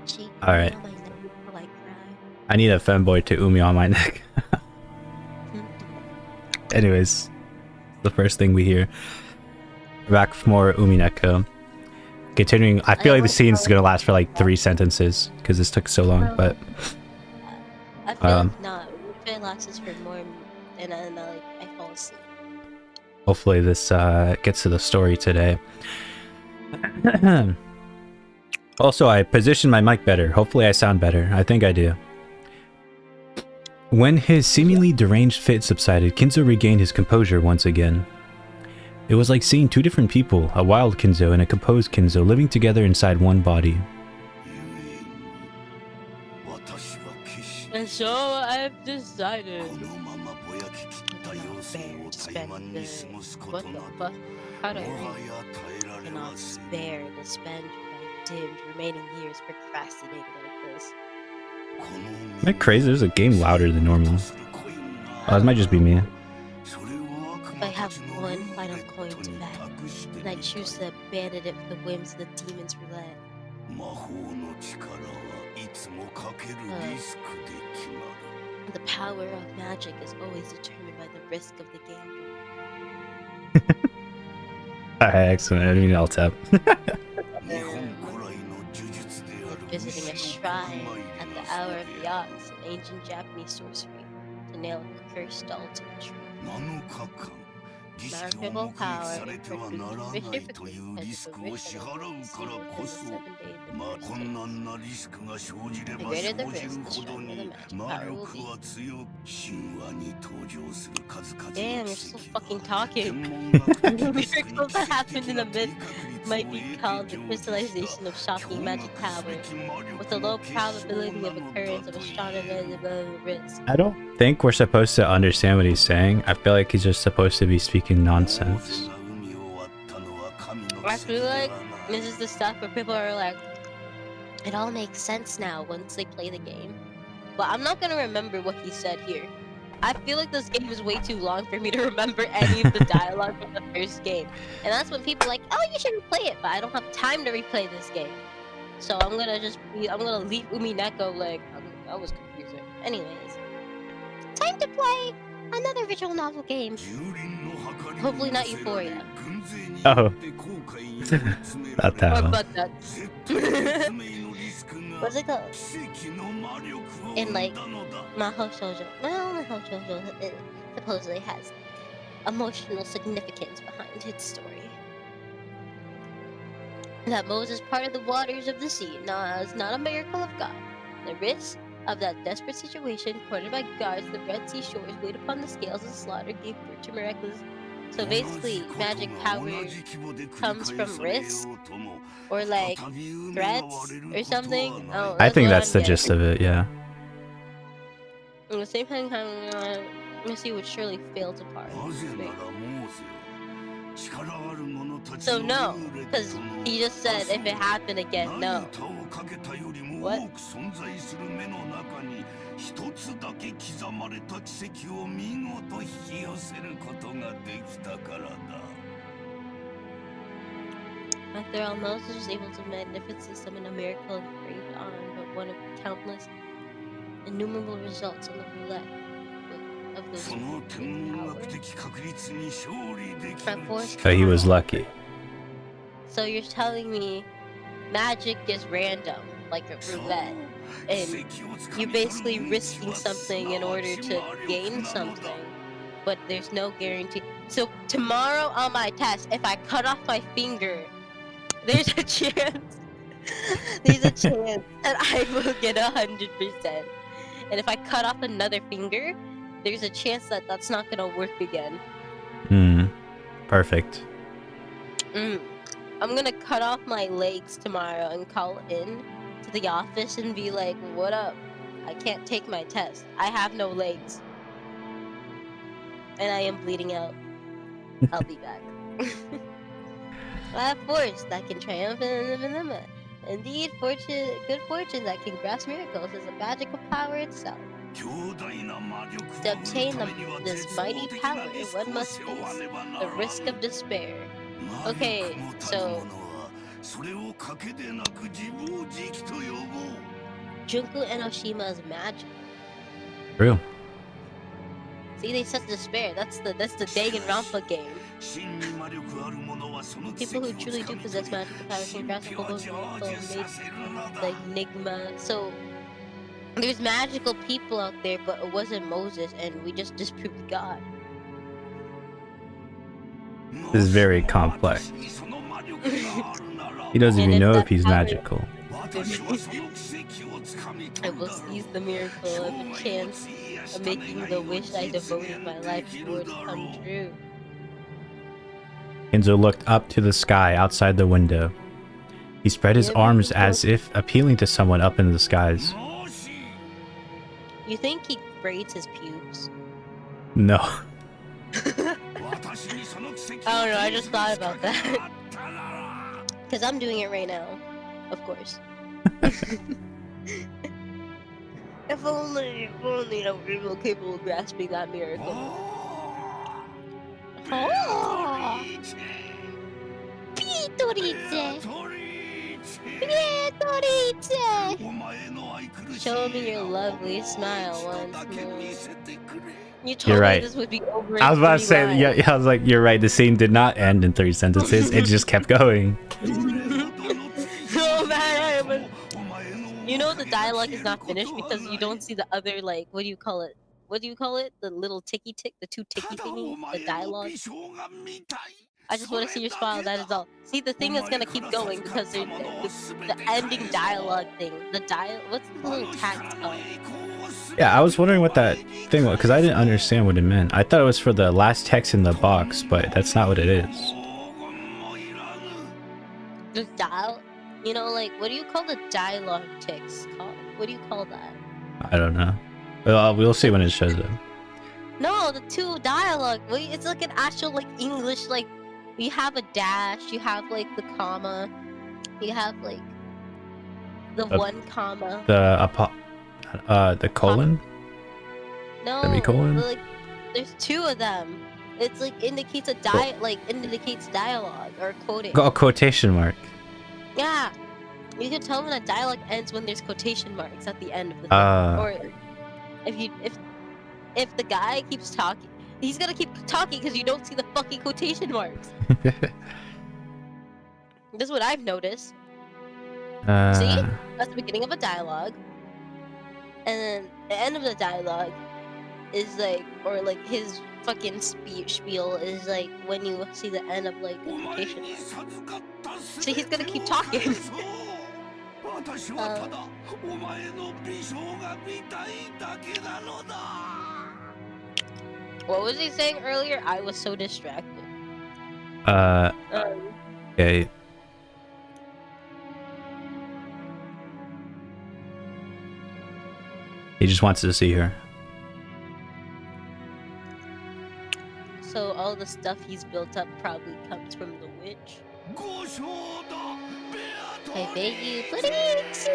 She All umi right. on my neck until I cry. I need a femboy to umi on my neck. Anyways, the first thing we hear. Back for more Umineko. Continuing, I feel like the scene's gonna last for like 3 sentences because this took so long, but I feel like not. If it lasts for more, and then I fall asleep. hopefully this gets to the story today. Also, I positioned my mic better. Hopefully I sound better. I think I do. When his seemingly deranged fit subsided, Kinzo regained his composure once again. It was like seeing 2 different people, a wild Kinzo and a composed Kinzo, living together inside one body. And so I've decided. What the fuck? How do I read? Cannot spare to spend my dimmed remaining years procrastinating like this. Isn't that crazy? There's a game louder than normal. Oh, this might just be me. If I have one final coin to bet, and I choose to abandon it for the whims of the demon's roulette. The power of magic is always determined by the risk of the gamble. Alright, excellent. I didn't mean to tap. Visiting a shrine at the hour of the ox, an ancient Japanese sorcery, to nail a cursed doll to a tree. Magical power and the greater the risk, the stronger the magic power will be. Damn, you're still fucking talking. Miracles that happened in the myth might be called the crystallization of shocking magic power, with a low probability of occurrence of a stronger risk. I don't think we're supposed to understand what he's saying. I feel like he's just supposed to be speaking nonsense. I feel like this is the stuff where people are like, it all makes sense now once they play the game. But I'm not gonna remember what he said here. I feel like this game is way too long for me to remember any of the dialogue from the first game. And that's when people are like, oh, you should replay it, but I don't have time to replay this game. So I'm gonna leave Umineko like, that was confusing. Anyways, time to play another visual novel game. Hopefully not Euphoria. Oh. Not that one. But that's... What's it called? In like Mahou Shoujo. Well, Mahou Shoujo supposedly has emotional significance behind its story. That Moses parted the waters of the sea, is not a miracle of God. The risk of that desperate situation, cornered by guards, the Red Sea shores weighed upon the scales of slaughter, gave birth to miraculous. So basically, magic power comes from risk, or like threats, or something. Oh, I think that's the gist of it, yeah. At the same time, Missy would surely fail to part. So no, because he just said if it happened again, no. What? After all, Moses was able to magnificently summon a miracle engraved on but one of countless innumerable results on the roulette of those powers. So he was lucky. So you're telling me magic is random, like a roulette, and you're basically risking something in order to gain something, but there's no guarantee. So tomorrow on my test, if I cut off my finger, there's a chance. There's a chance that I will get 100%. And if I cut off another finger, there's a chance that that's not gonna work again. Perfect. I'm gonna cut off my legs tomorrow and call in to the office and be like, what up? I can't take my test. I have no legs. And I am bleeding out. I'll be back. I have force that can triumph in the limit. Indeed, good fortune that can grasp miracles is a magical power itself. To obtain this mighty power, one must face the risk of despair. Okay, so Junko Enoshima is magic. True. See, they set despair. That's the Danganronpa game. People who truly do possess magical powers can grasp a hold of made like Nigma. So there's magical people out there, but it wasn't Moses, and we just disproved God. This is very complex. He doesn't even know if he's magical. I will seize the miracle of a chance of making the wish I devoted my life towards come true. Kenzo looked up to the sky outside the window. He spread his arms as if appealing to someone up in the skies. You think he braids his pubes? No. I don't know, I just thought about that. Because I'm doing it right now. Of course. If only I were even capable of grasping that miracle. Oh! Pitorice! Show me your lovely smile once more. You told me this would be over in I was about to 3 say, lines. yeah, I was like, you're right. The scene did not end in 3 sentences. It just kept going. So bad. You know the dialogue is not finished because you don't see the other, like, what do you call it? The little ticky tick, the 2 ticky thingies, the dialogue. I just want to see your smile, that is all. See, the thing is gonna keep going because the ending dialogue thing. What's the little text called? Yeah, I was wondering what that thing was because I didn't understand what it meant. I thought it was for the last text in the box, but that's not what it is. The dial, you know, like, what do you call the dialogue text called? What do you call that? I don't know. Well, we'll see when it shows up. No, the 2 dialogue. It's like an actual, like, English, like, you have a dash, you have, like, the comma, you have, like, the 1 comma. The colon? No, Semicolon? like, there's 2 of them. It's like indicates indicates dialogue or quoting. Got a quotation mark. Yeah, you can tell when a dialogue ends when there's quotation marks at the end of the thing. Or if the guy keeps talking, he's gonna keep talking because you don't see the fucking quotation marks. This is what I've noticed. See, that's the beginning of a dialogue, and then the end of the dialogue is like, or like his fucking spiel is like when you see the end of like a quotation mark. So he's gonna keep talking. What was he saying earlier? I was so distracted. Okay. He just wants to see her. So all the stuff he's built up probably comes from the witch. I beg you, please.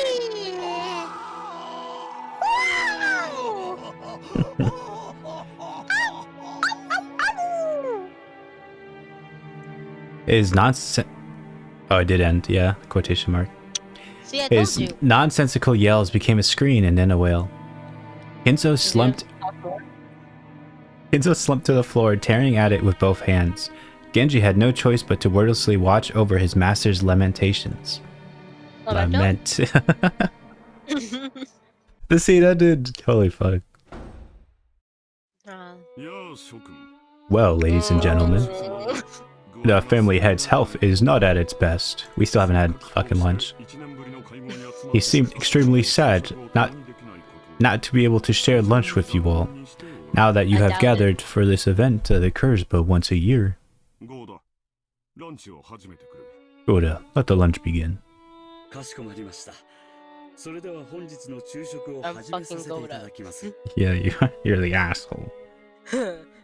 His nonsense. Oh, it did end. Yeah, quotation mark. See, I His told you. nonsensical yells became a scream and then a wail. Kenzo slumped to the floor, tearing at it with both hands. Genji had no choice but to wordlessly watch over his master's lamentations. Lament. The scene ended. Holy fuck. Well, ladies and gentlemen, the family head's health is not at its best. We still haven't had fucking lunch. He seemed extremely sad not to be able to share lunch with you all. Now that you have gathered for this event that occurs but once a year. Goda, let the lunch begin. I'm fucking Goda. Yeah, you're the asshole.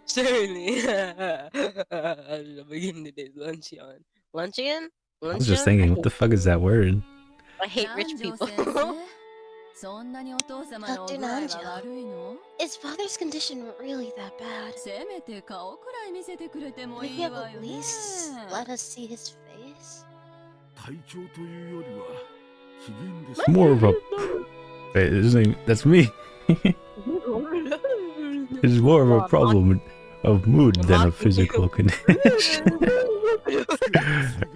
Certainly. I'll begin today's luncheon. Luncheon? I was just thinking, what the fuck is that word? I hate rich people. Dr. Nanjo, is father's condition really that bad? Would he have at least let us see his face? It's more of a... Wait, that's me. It's more of a problem of mood than a physical condition.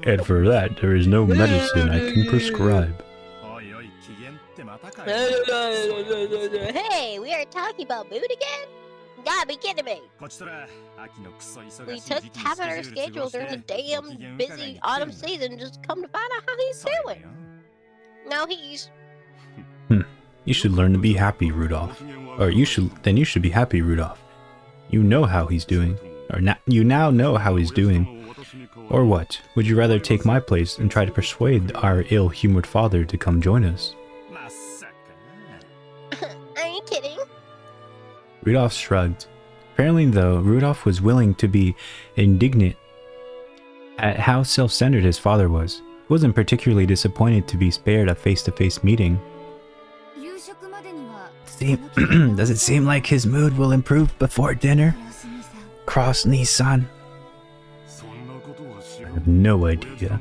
And for that, there is no medicine I can prescribe. Hey, we are talking about mood again? You gotta be kidding me. We took time out of our schedule during the damn busy autumn season just come to find out how he's doing. Now he's... You should learn to be happy, Rudolph. Or you should be happy, Rudolph. You know how he's doing. You now know how he's doing. Or what? Would you rather take my place and try to persuade our ill-humored father to come join us? Are you kidding? Rudolph shrugged. Apparently, though, Rudolph was willing to be indignant at how self-centered his father was. He wasn't particularly disappointed to be spared a face-to-face meeting. Does it seem like his mood will improve before dinner? Cross-knee-san? I have no idea.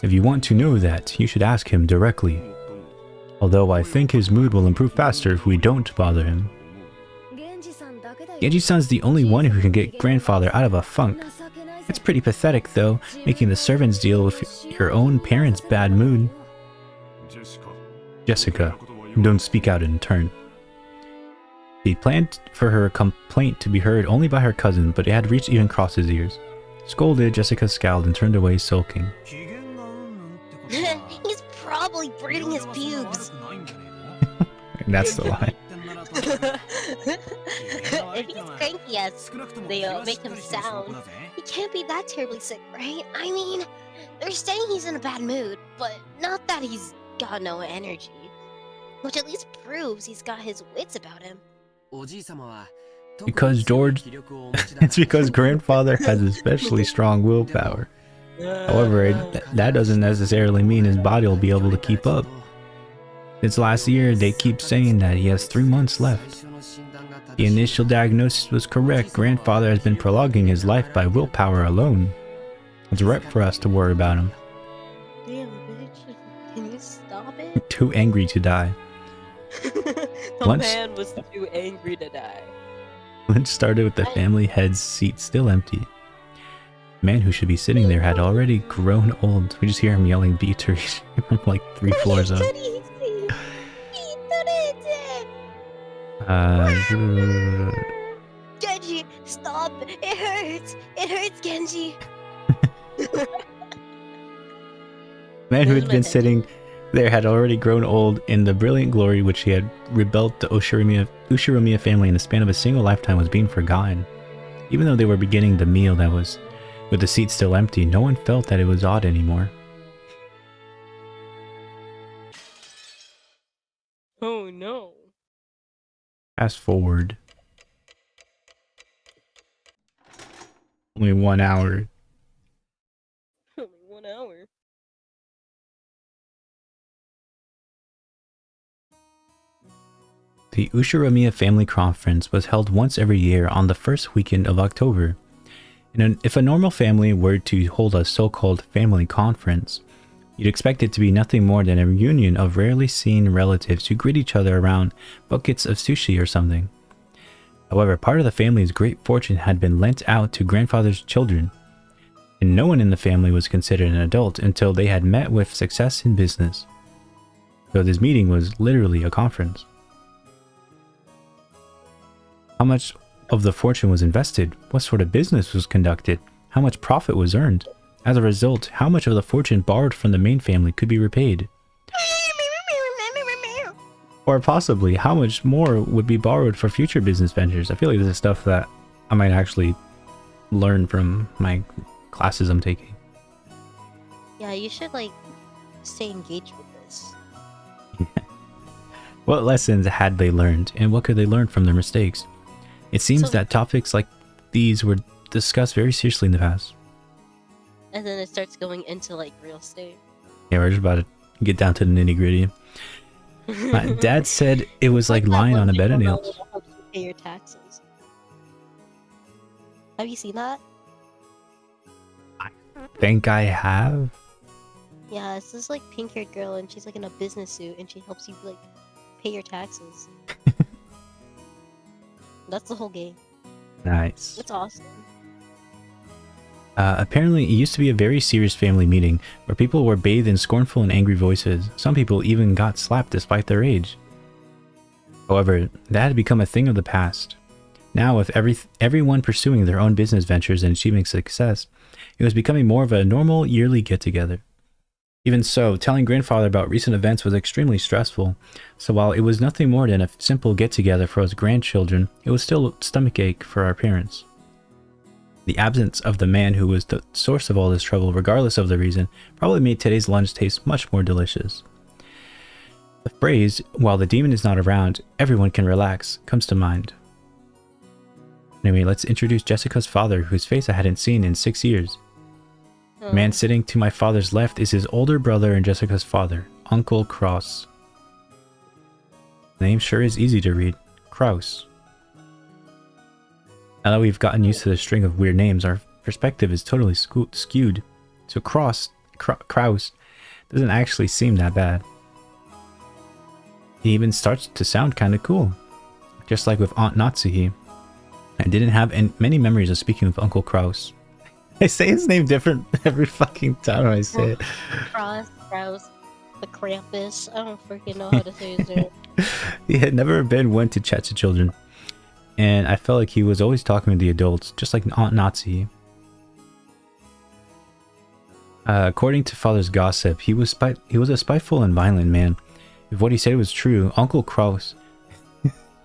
If you want to know that, you should ask him directly. Although I think his mood will improve faster if we don't bother him. Genji-san's the only one who can get grandfather out of a funk. It's pretty pathetic, though, making the servants deal with your own parents' bad mood. Jessica, don't speak out in turn. He planned for her complaint to be heard only by her cousin, but it had reached even Cross's ears. Scolded, Jessica scowled and turned away, sulking. He's probably breeding his pubes. That's the line. If he's cranky as they make him sound, he can't be that terribly sick, right? I mean, they're saying he's in a bad mood, but not that he's got no energy. Which at least proves he's got his wits about him. Because it's because grandfather has especially strong willpower. However, that doesn't necessarily mean his body will be able to keep up. Since last year, they keep saying that he has 3 months left. The initial diagnosis was correct. Grandfather has been prolonging his life by willpower alone. It's right for us to worry about him. Damn, bitch. Can you stop it? Too angry to die. The man was too angry to die. Lunch started with the family head's seat still empty. The man who should be sitting there had already grown old. We just hear him yelling beaters from like 3 floors up. Genji, stop! It hurts! It hurts, Genji! Man who had been sitting there had already grown old in the brilliant glory which he had rebuilt the Ushiromiya family in the span of a single lifetime was being forgotten. Even though they were beginning the meal that was with the seat still empty, no one felt that it was odd anymore. Oh no. Fast forward. Only 1 hour. Only 1 hour. The Ushiromiya Family Conference was held once every year on the first weekend of October. And if a normal family were to hold a so-called family conference, you'd expect it to be nothing more than a reunion of rarely seen relatives who greet each other around buckets of sushi or something. However, part of the family's great fortune had been lent out to grandfather's children, and no one in the family was considered an adult until they had met with success in business. So this meeting was literally a conference. How much of the fortune was invested? What sort of business was conducted? How much profit was earned? As a result, how much of the fortune borrowed from the main family could be repaid? Or possibly, how much more would be borrowed for future business ventures? I feel like this is stuff that I might actually learn from my classes I'm taking. Yeah, you should, like, stay engaged with this. What lessons had they learned, and what could they learn from their mistakes? It seems that topics like these were discussed very seriously in the past. And then it starts going into, like, real estate. Yeah, we're just about to get down to the nitty-gritty. My dad said it was like lying on a bed of nails. Helps you pay your taxes. Have you seen that? I think I have. Yeah, it's this like pink-haired girl, and she's like in a business suit, and she helps you like pay your taxes. That's the whole game. Nice. It's awesome. Apparently, it used to be a very serious family meeting where people were bathed in scornful and angry voices. Some people even got slapped despite their age. However, that had become a thing of the past. Now, with everyone pursuing their own business ventures and achieving success, it was becoming more of a normal yearly get-together. Even so, telling grandfather about recent events was extremely stressful, so while it was nothing more than a simple get-together for us grandchildren, it was still a stomachache for our parents. The absence of the man who was the source of all this trouble, regardless of the reason, probably made today's lunch taste much more delicious. The phrase, "while the demon is not around, everyone can relax," comes to mind. Anyway, let's introduce Jessica's father, whose face I hadn't seen in 6 years. The man sitting to my father's left is his older brother and Jessica's father, Uncle Kraus. The name sure is easy to read. Kraus. Now that we've gotten used to the string of weird names, our perspective is totally skewed. So Kraus doesn't actually seem that bad. He even starts to sound kind of cool. Just like with Aunt Natsuhi. I didn't have many memories of speaking with Uncle Kraus. I say his name different every fucking time I say it. Kraus, the Krampus. I don't freaking know how to say his name. He had never been one to chat to children, and I felt like he was always talking to the adults, just like Aunt Natsuhi. According to father's gossip, he was a spiteful and violent man. If what he said was true, Uncle Kraus...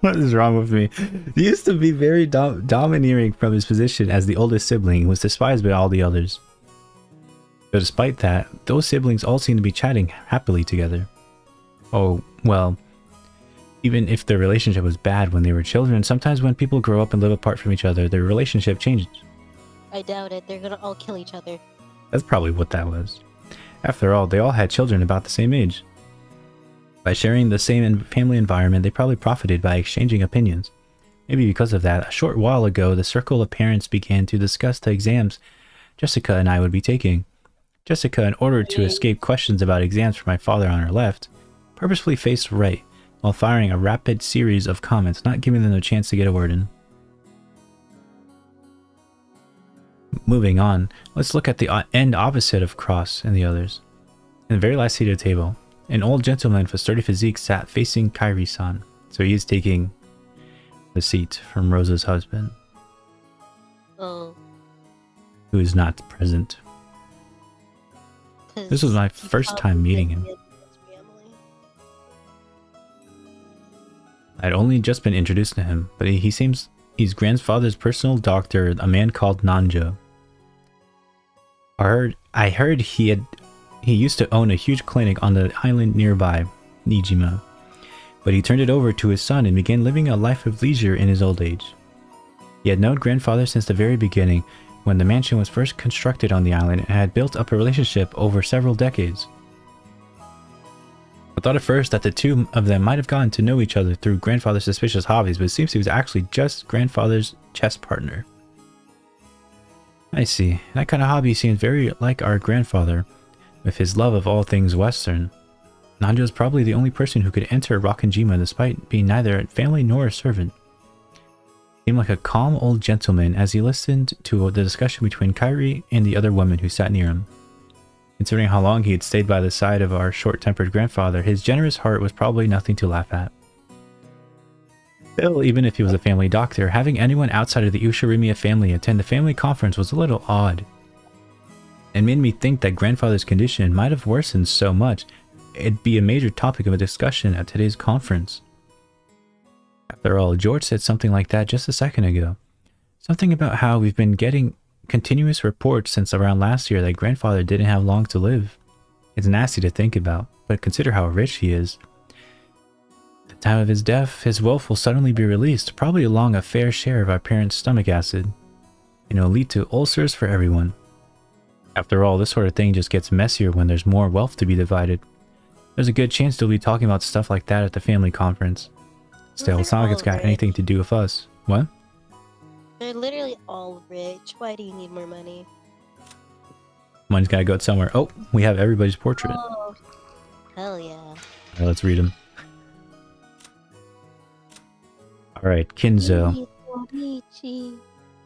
What is wrong with me? He used to be very domineering from his position as the oldest sibling and was despised by all the others. But despite that, those siblings all seemed to be chatting happily together. Oh, well, even if their relationship was bad when they were children, sometimes when people grow up and live apart from each other, their relationship changes. I doubt it. They're gonna all kill each other. That's probably what that was. After all, they all had children about the same age. By sharing the same family environment, they probably profited by exchanging opinions. Maybe because of that, a short while ago, the circle of parents began to discuss the exams Jessica and I would be taking. Jessica, in order to escape questions about exams from my father on her left, purposefully faced right, while firing a rapid series of comments, not giving them a chance to get a word in. Moving on, let's look at the end opposite of Cross and the others. In the very last seat at the table, an old gentleman with sturdy physique sat facing Kairi-san, so he is taking the seat from Rosa's husband. Oh. Who is not present. This was my first time meeting him. I'd only just been introduced to him, but he seems he's grandfather's personal doctor, a man called Nanjo. I heard he used to own a huge clinic on the island nearby, Nijima, but he turned it over to his son and began living a life of leisure in his old age. He had known grandfather since the very beginning, when the mansion was first constructed on the island, and had built up a relationship over several decades. I thought at first that the two of them might have gotten to know each other through grandfather's suspicious hobbies, but it seems he was actually just grandfather's chess partner. I see. That kind of hobby seems very like our grandfather, with his love of all things Western. Nanjo is probably the only person who could enter Rokkenjima despite being neither a family nor a servant. He seemed like a calm old gentleman as he listened to the discussion between Kairi and the other woman who sat near him. Considering how long he had stayed by the side of our short-tempered grandfather, his generous heart was probably nothing to laugh at. Still, even if he was a family doctor, having anyone outside of the Ushirimiya family attend the family conference was a little odd. It made me think that grandfather's condition might have worsened so much it'd be a major topic of a discussion at today's conference. After all, George said something like that just a second ago. Something about how we've been getting continuous reports since around last year that grandfather didn't have long to live. It's nasty to think about, but consider how rich he is. At the time of his death, his wealth will suddenly be released, probably along a fair share of our parents' stomach acid. And it'll lead to ulcers for everyone. After all, this sort of thing just gets messier when there's more wealth to be divided. There's a good chance they'll be talking about stuff like that at the family conference. Still, it's not like it's got anything to do with us. What? They're literally all rich. Why do you need more money? Mine's gotta go somewhere. Oh, we have everybody's portrait. Oh, hell yeah. Alright, let's read them. Alright, Kinzo.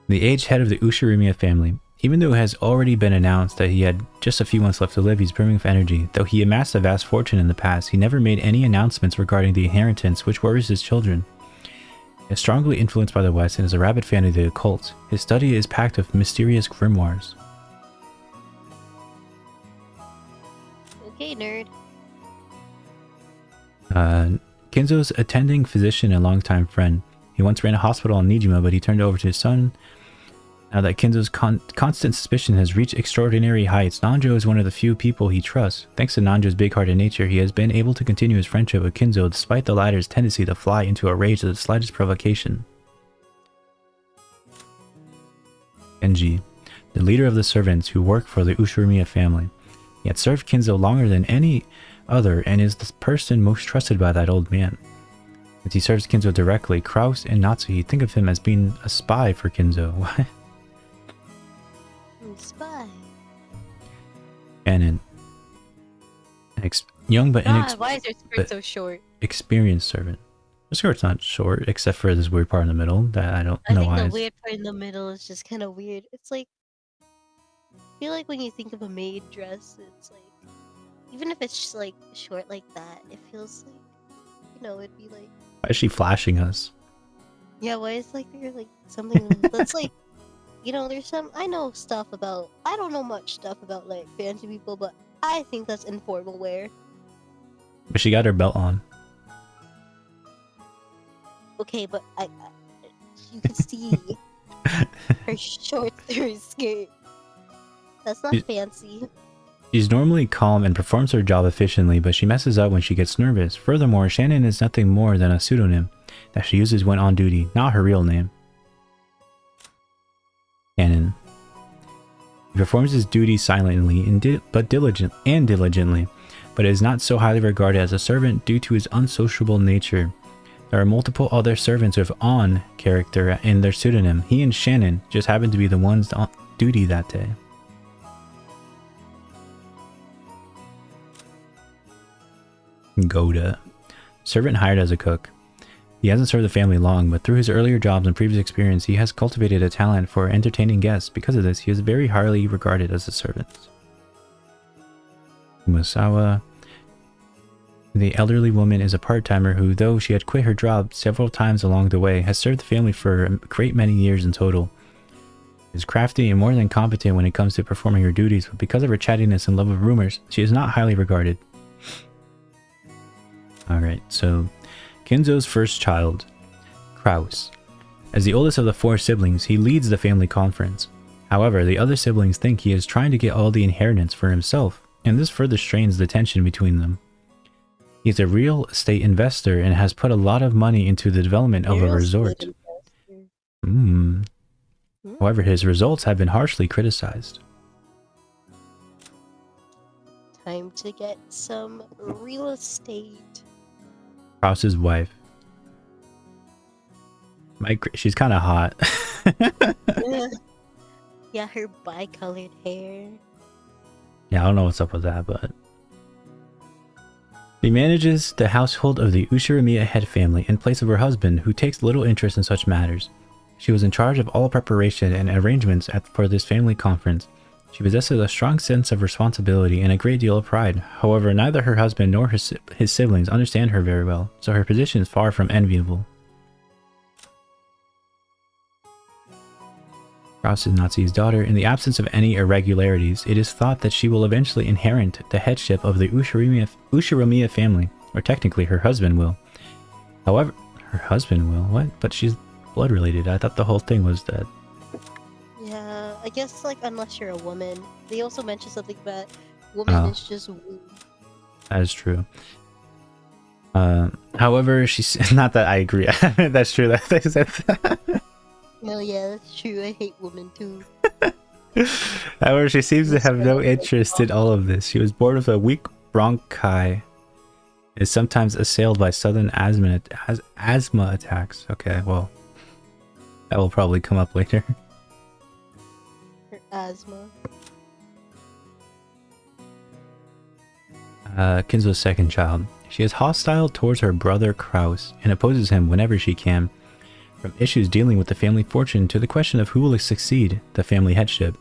The aged head of the Ushirumiya family. Even though it has already been announced that he had just a few months left to live, he's brimming with energy. Though he amassed a vast fortune in the past, he never made any announcements regarding the inheritance, which worries his children. He is strongly influenced by the West and is a rabid fan of the occult. His study is packed with mysterious grimoires. Okay, nerd. Kinzo's attending physician and longtime friend. He once ran a hospital in Nijima, but he turned it over to his son. Now that Kinzo's constant suspicion has reached extraordinary heights, Nanjo is one of the few people he trusts. Thanks to Nanjo's big-hearted nature, he has been able to continue his friendship with Kinzo despite the latter's tendency to fly into a rage at the slightest provocation. Genji, the leader of the servants who work for the Ushirumiya family. He had served Kinzo longer than any other and is the person most trusted by that old man. As he serves Kinzo directly, Kraus and Natsuhi think of him as being a spy for Kinzo. What? Spy. Canon. Young but Why is your skirt so short? experienced servant. The skirt's not short, except for this weird part in the middle that I don't know why. I think the weird part in the middle is just kind of weird. It's like, I feel like when you think of a maid dress, it's like, even if it's just like short like that, it feels like, you know, it'd be like. Why is she flashing us? Yeah, why is like there like something that's like, you know, there's some, I know stuff about, I don't know much stuff about like fancy people, but I think that's informal wear. But she got her belt on. Okay, but you can see her shorts through her skirt. That's not fancy. She's normally calm and performs her job efficiently, but she messes up when she gets nervous. Furthermore, Shannon is nothing more than a pseudonym that she uses when on duty, not her real name. Shannon. He performs his duty silently but diligently, but is not so highly regarded as a servant due to his unsociable nature. There are multiple other servants with on character in their pseudonym. He and Shannon just happen to be the ones on duty that day. Goda. Servant hired as a cook. He hasn't served the family long, but through his earlier jobs and previous experience, he has cultivated a talent for entertaining guests. Because of this, he is very highly regarded as a servant. Musawa. The elderly woman is a part-timer who, though she had quit her job several times along the way, has served the family for a great many years in total. She is crafty and more than competent when it comes to performing her duties, but because of her chattiness and love of rumors, she is not highly regarded. Alright, so Kinzo's first child, Kraus. As the oldest of the 4 siblings, he leads the family conference. However, the other siblings think he is trying to get all the inheritance for himself, and this further strains the tension between them. He's a real estate investor and has put a lot of money into the development of a resort. However, his results have been harshly criticized. Time to get some real estate. Kraus's wife. She's kind of hot. Yeah, her bi-colored hair. Yeah, I don't know what's up with that, but... She manages the household of the Ushirumiya head family in place of her husband, who takes little interest in such matters. She was in charge of all preparation and arrangements for this family conference. She possesses a strong sense of responsibility and a great deal of pride. However, neither her husband nor his siblings understand her very well, so her position is far from enviable. Kraus is Natsuhi's daughter. In the absence of any irregularities, it is thought that she will eventually inherit the headship of the Ushirumiya family, or technically her husband will. However, her husband will? What? But she's blood related. I thought the whole thing was that. Yeah, I guess like unless you're a woman. They also mentioned something about woman is just womb. That is true. However, she's not that I agree. That's true that they said that. No, yeah, that's true. I hate women too. However, she seems to have no interest in all of this. She was born with a weak bronchi, is sometimes assailed by sudden asthma attacks. Okay, well, that will probably come up later. Her asthma. Kinzo's second child. She is hostile towards her brother Kraus and opposes him whenever she can. From issues dealing with the family fortune to the question of who will succeed the family headship.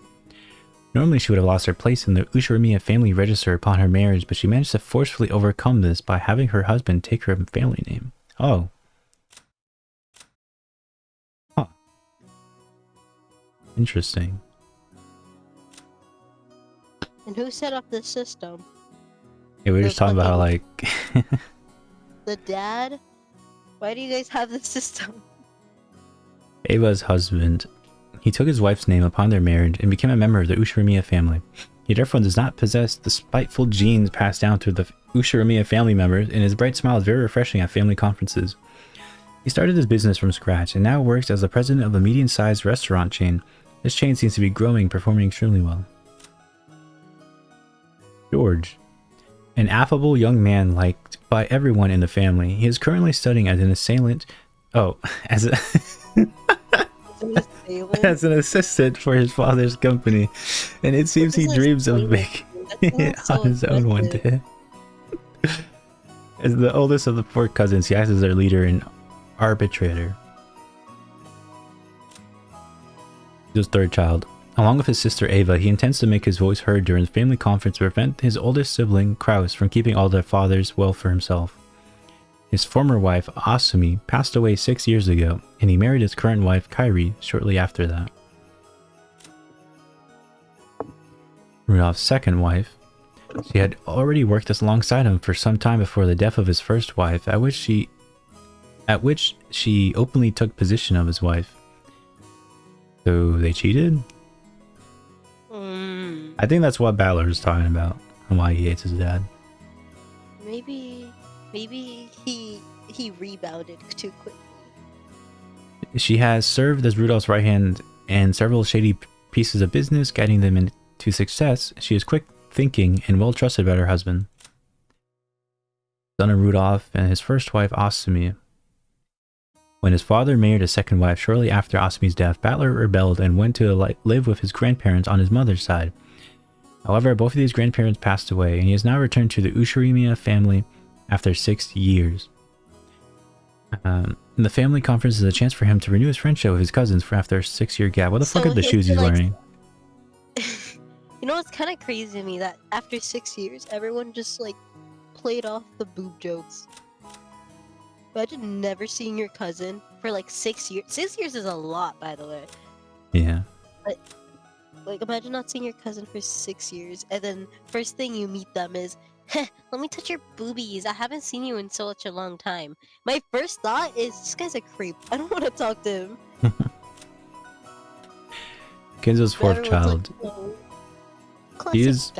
Normally she would have lost her place in the Ushiromiya family register upon her marriage, but she managed to forcefully overcome this by having her husband take her family name. Oh. Huh. Interesting. And who set up this system? Yeah, we were just talking about how, like... The dad? Why do you guys have this system? Ava's husband. He took his wife's name upon their marriage and became a member of the Ushiromiya family. He therefore does not possess the spiteful genes passed down through the Ushiromiya family members, and his bright smile is very refreshing at family conferences. He started his business from scratch and now works as the president of a medium-sized restaurant chain. This chain seems to be growing, performing extremely well. George. An affable young man liked by everyone in the family. He is currently studying as an assailant... Oh, as a... as an assistant for his father's company, and it seems he dreams of making it on his own one day. As the oldest of the 4 cousins, he acts as their leader and arbitrator. His third child. Along with his sister Ava, he intends to make his voice heard during the family conference to prevent his oldest sibling, Kraus, from keeping all their father's wealth for himself. His former wife, Asumi, passed away 6 years ago, and he married his current wife, Kairi, shortly after that. Rudolph's second wife. She had already worked alongside him for some time before the death of his first wife, at which she openly took possession of his wife. So they cheated? I think that's what Balor is talking about, and why he hates his dad. Maybe he rebounded too quickly. She has served as Rudolph's right hand in several shady pieces of business, guiding them into success. She is quick thinking and well trusted by her husband. Son of Rudolph and his first wife, Asumi. When his father married a second wife shortly after Asumi's death, Balor rebelled and went to live with his grandparents on his mother's side. However, both of these grandparents passed away, and he has now returned to the Ushiromiya family after 6 years. The family conference is a chance for him to renew his friendship with his cousins for after a 6-year gap. What the fuck are the shoes he's wearing? You know, it's kind of crazy to me that after 6 years, everyone just played off the boob jokes. Imagine never seeing your cousin for 6 years. 6 years is a lot, by the way. Yeah. But imagine not seeing your cousin for 6 years, and then first thing you meet them is, heh, let me touch your boobies. I haven't seen you in such a long time. My first thought is, this guy's a creep. I don't want to talk to him. Kinzo's fourth child. Oh. She is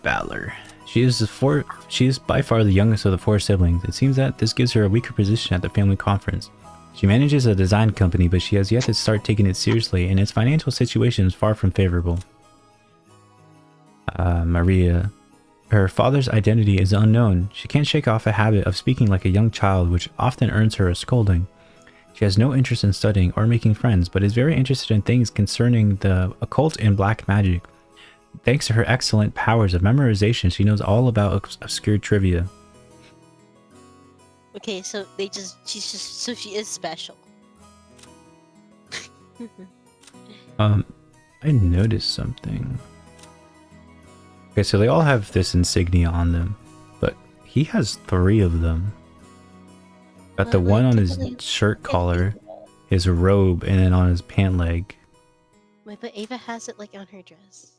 Balor. She is by far the youngest of the 4 siblings. It seems that this gives her a weaker position at the family conference. She manages a design company, but she has yet to start taking it seriously, and its financial situation is far from favorable. Maria. Her father's identity is unknown. She can't shake off a habit of speaking like a young child, which often earns her a scolding. She has no interest in studying or making friends, but is very interested in things concerning the occult and black magic. Thanks to her excellent powers of memorization, she knows all about obscure trivia. Okay, so she is special. I noticed something. Okay, so they all have this insignia on them, but he has 3 of them. Got the one on his shirt collar, his robe, and then on his pant leg. Wait, but Ava has it on her dress.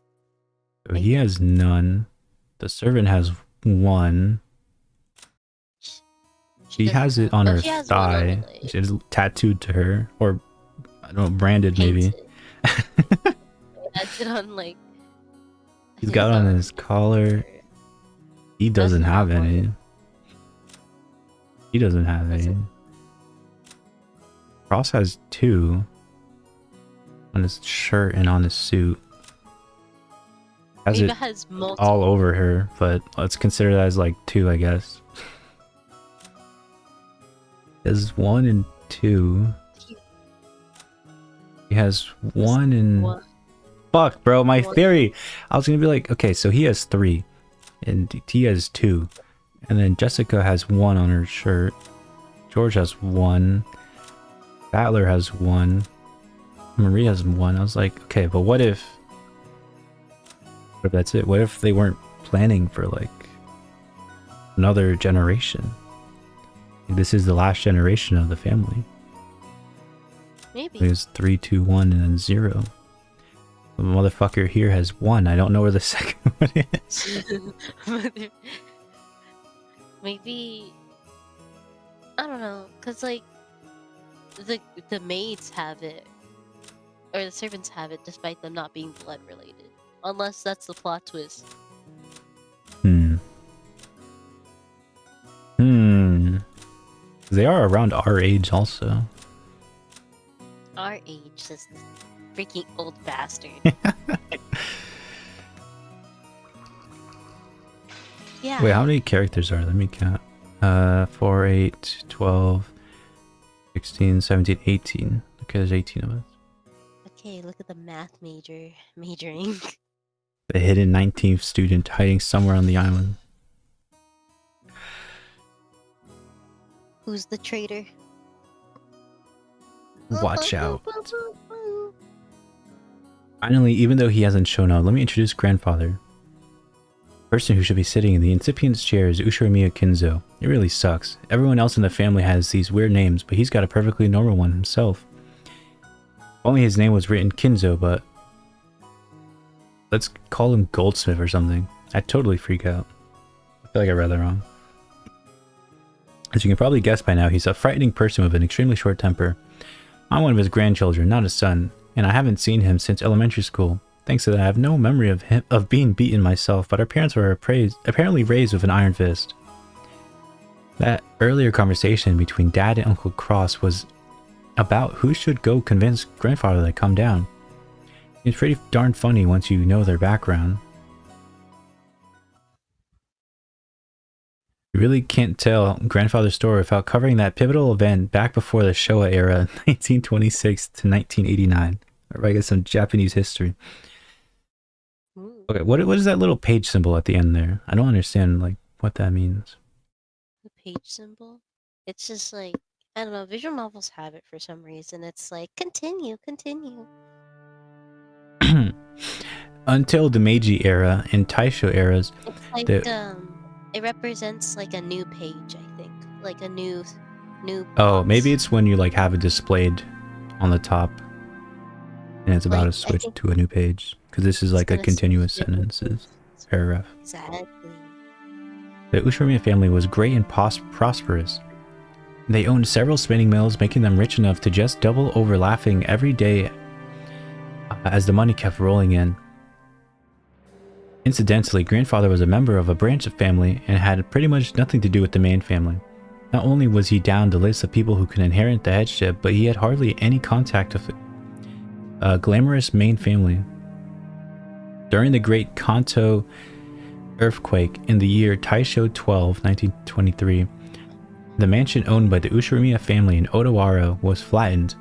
So he has none. The servant has 1. She has it on her thigh. It's tattooed to her, or I don't know, branded maybe. That's it on He's got on his collar. He doesn't have any. He doesn't have any. Ross has 2 on his shirt and on his suit. Has all over her, but let's consider that as 2, I guess. He has 1 and 2. He has 1 and... Fuck, bro, my theory! I was gonna be okay, so he has 3. and Tia has 2. And then Jessica has 1 on her shirt. George has 1. Battler has 1. Marie has 1. I was like, okay, but what if that's it? What if they weren't planning for like another generation? This is the last generation of the family. Maybe. It was 3, 2, 1, and then 0. The motherfucker here has 1. I don't know where the second one is. Maybe, I don't know, cause like the maids have it, or the servants have it, despite them not being blood related. Unless that's the plot twist. They are around our age also. Our age, this freaking old bastard. Yeah. Wait, how many characters are there? Let me count. 4, 8, 12, 16, 17, 18. Okay, there's 18 of us. Okay, look at the math majoring. The hidden 19th student hiding somewhere on the island. Who's the traitor? Watch out. Finally, even though he hasn't shown up, let me introduce Grandfather. The person who should be sitting in the incipient chair is Ushirimiya Kinzo. It really sucks. Everyone else in the family has these weird names, but he's got a perfectly normal one himself. If only his name was written Kinzo, but let's call him Goldsmith or something. I'd totally freak out. I feel like I read that wrong. As you can probably guess by now, he's a frightening person with an extremely short temper. I'm one of his grandchildren, not his son, and I haven't seen him since elementary school. Thanks to that, I have no memory of being beaten myself, but our parents were apparently raised with an iron fist. That earlier conversation between Dad and Uncle Cross was about who should go convince Grandfather to come down. It's pretty darn funny once you know their background. You really can't tell Grandfather's story without covering that pivotal event back before the Showa era, 1926 to 1989. Or I guess some Japanese history. Okay, what is that little page symbol at the end there? I don't understand like what that means. The page symbol? It's just like, I don't know, visual novels have it for some reason. It's like, continue. Until the Meiji era and Taisho eras, It's like, it represents like a new page, I think. Like a new oh, box. maybe it's when you like have it displayed on the top and it's about Like, to switch to a new page, because this is like a gonna continuous switch sentences paragraph. Exactly. The Ushirimiya family was great and prosperous. They owned several spinning mills, making them rich enough to just double over laughing every day as the money kept rolling in. Incidentally, Grandfather was a member of a branch of family and had pretty much nothing to do with the main family. Not only was he down the list of people who could inherit the headship, but he had hardly any contact with a glamorous main family. During the Great Kanto earthquake in the year Taisho 12, 1923, the mansion owned by the Ushirimiya family in Odawara was flattened.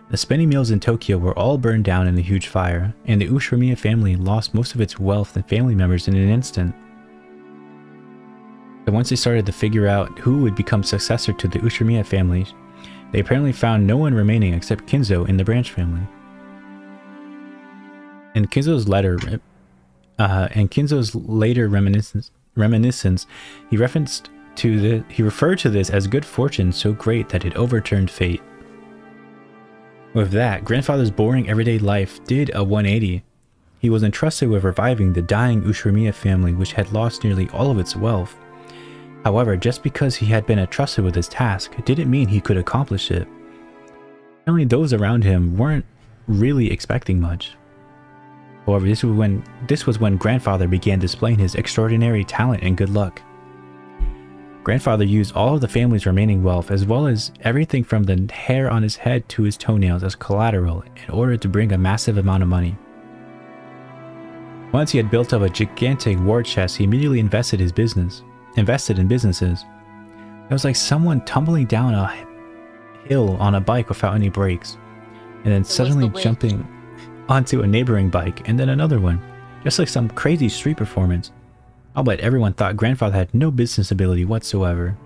The spinning mills in Tokyo were all burned down in a huge fire, and the Ushirimiya family lost most of its wealth and family members in an instant. But once they started to figure out who would become successor to the Ushirimiya family, they apparently found no one remaining except Kinzo in the branch family. In Kinzo's later reminiscence, he referred to this as good fortune so great that it overturned fate. With that, Grandfather's boring everyday life did a 180. He was entrusted with reviving the dying Ushirimiya family, which had lost nearly all of its wealth. However, just because he had been entrusted with this task didn't mean he could accomplish it. Apparently those around him weren't really expecting much. However, this was when Grandfather began displaying his extraordinary talent and good luck. Grandfather used all of the family's remaining wealth, as well as everything from the hair on his head to his toenails, as collateral in order to bring a massive amount of money. Once he had built up a gigantic war chest, he immediately invested in businesses. It was like someone tumbling down a hill on a bike without any brakes, and then suddenly jumping onto a neighboring bike and then another one, just like some crazy street performance. Albeit everyone thought grandfather had no business ability whatsoever.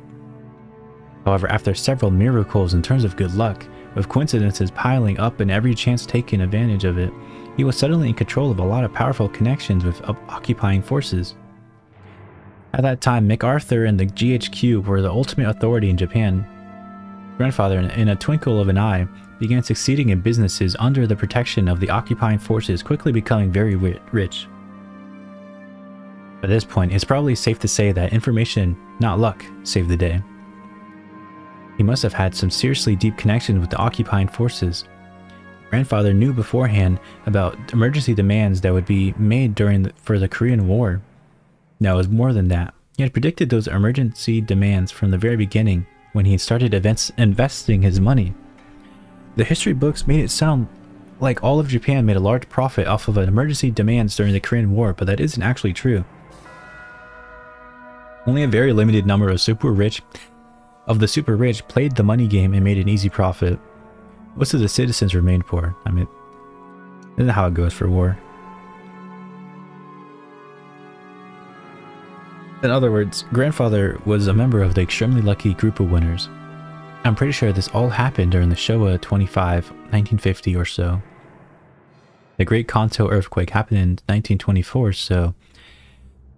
However, after several miracles in terms of good luck, with coincidences piling up and every chance taken advantage of it, he was suddenly in control of a lot of powerful connections with occupying forces. At that time, MacArthur and the GHQ were the ultimate authority in Japan. Grandfather, in a twinkle of an eye, began succeeding in businesses under the protection of the occupying forces, quickly becoming very rich. At this point, it's probably safe to say that information, not luck, saved the day. He must have had some seriously deep connections with the occupying forces. Grandfather knew beforehand about emergency demands that would be made for the Korean War. No, it was more than that. He had predicted those emergency demands from the very beginning when he started investing his money. The history books made it sound like all of Japan made a large profit off of emergency demands during the Korean War, but that isn't actually true. Only a very limited number of the super rich played the money game and made an easy profit. Most of the citizens remained poor. I mean, isn't how it goes for war. In other words, grandfather was a member of the extremely lucky group of winners. I'm pretty sure this all happened during the Showa 25, 1950 or so. The Great Kanto earthquake happened in 1924, so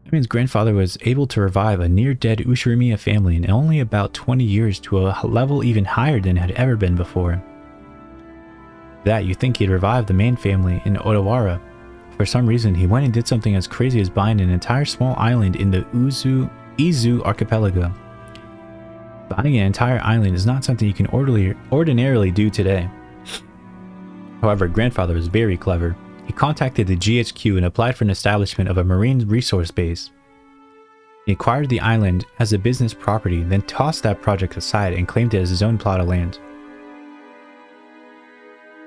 that means grandfather was able to revive a near-dead Ushirimiya family in only about 20 years to a level even higher than it had ever been before. That, you think he'd revive the main family in Odawara. For some reason, he went and did something as crazy as buying an entire small island in the Izu archipelago. Buying an entire island is not something you can ordinarily do today. However, grandfather was very clever. He contacted the GHQ and applied for an establishment of a marine resource base. He acquired the island as a business property, then tossed that project aside and claimed it as his own plot of land.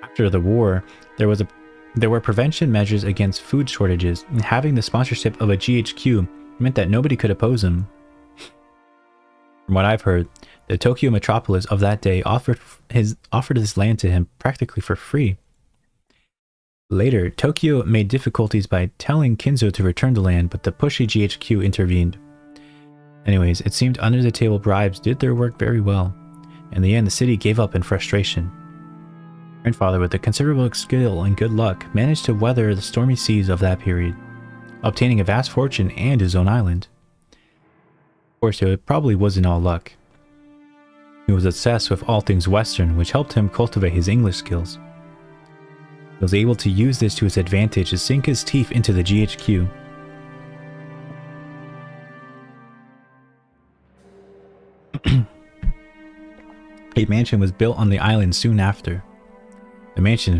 After the war, there were prevention measures against food shortages, and having the sponsorship of a GHQ meant that nobody could oppose him. From what I've heard, the Tokyo metropolis of that day offered this land to him practically for free. Later, Tokyo made difficulties by telling Kinzo to return the land, but the pushy GHQ intervened. Anyways, it seemed under-the-table bribes did their work very well. In the end, the city gave up in frustration. Grandfather, with a considerable skill and good luck, managed to weather the stormy seas of that period, obtaining a vast fortune and his own island. Of course, it probably wasn't all luck. He was obsessed with all things Western, which helped him cultivate his English skills. He was able to use this to his advantage to sink his teeth into the GHQ. A mansion was built on the island soon after. This mansion,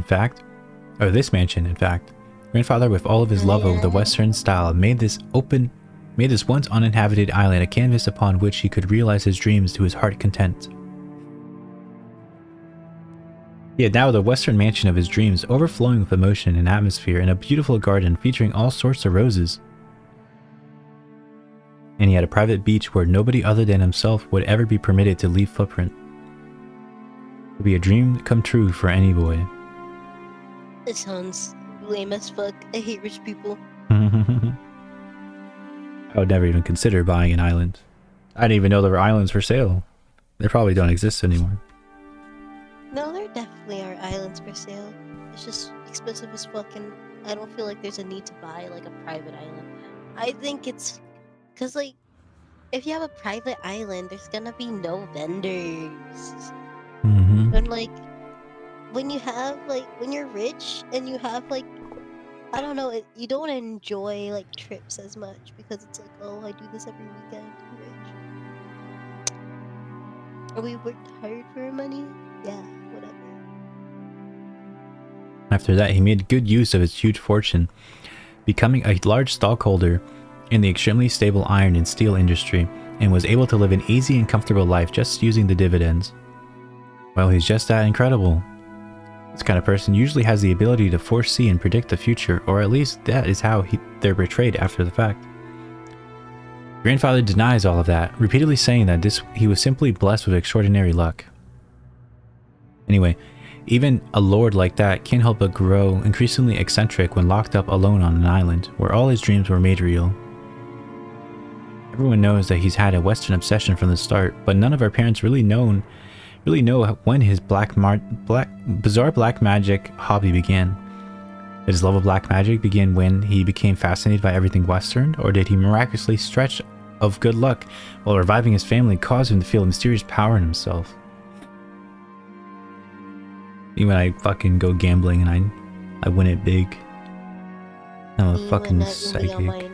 in fact, grandfather, with all of his love of the Western style, made this once uninhabited island a canvas upon which he could realize his dreams to his heart's content. He had now the Western mansion of his dreams, overflowing with emotion and atmosphere, and a beautiful garden featuring all sorts of roses. And he had a private beach where nobody other than himself would ever be permitted to leave footprint. It would be a dream come true for any boy. It sounds lame as fuck. I hate rich people. I would never even consider buying an island. I didn't even know there were islands for sale. They probably don't exist anymore. No, there definitely are islands for sale. It's just expensive as fuck, and I don't feel like there's a need to buy like a private island. I think it's because like if you have a private island, there's gonna be no vendors. And like when you're rich and you have like, I don't know, you don't enjoy like trips as much because it's like, oh, I do this every weekend. I'm rich. And we worked hard for our money. Yeah, whatever. After that, he made good use of his huge fortune, becoming a large stockholder in the extremely stable iron and steel industry, and was able to live an easy and comfortable life just using the dividends. Well, he's just that incredible. This kind of person usually has the ability to foresee and predict the future, or at least that is how they're portrayed after the fact. Grandfather denies all of that, repeatedly saying that he was simply blessed with extraordinary luck. Anyway, even a lord like that can't help but grow increasingly eccentric when locked up alone on an island, where all his dreams were made real. Everyone knows that he's had a Western obsession from the start, but none of our parents really know when his bizarre black magic hobby began. Did his love of black magic begin when he became fascinated by everything Western, or did he miraculously stretch of good luck while reviving his family cause him to feel a mysterious power in himself? Even when I fucking go gambling and I win it big. I'm a fucking psychic.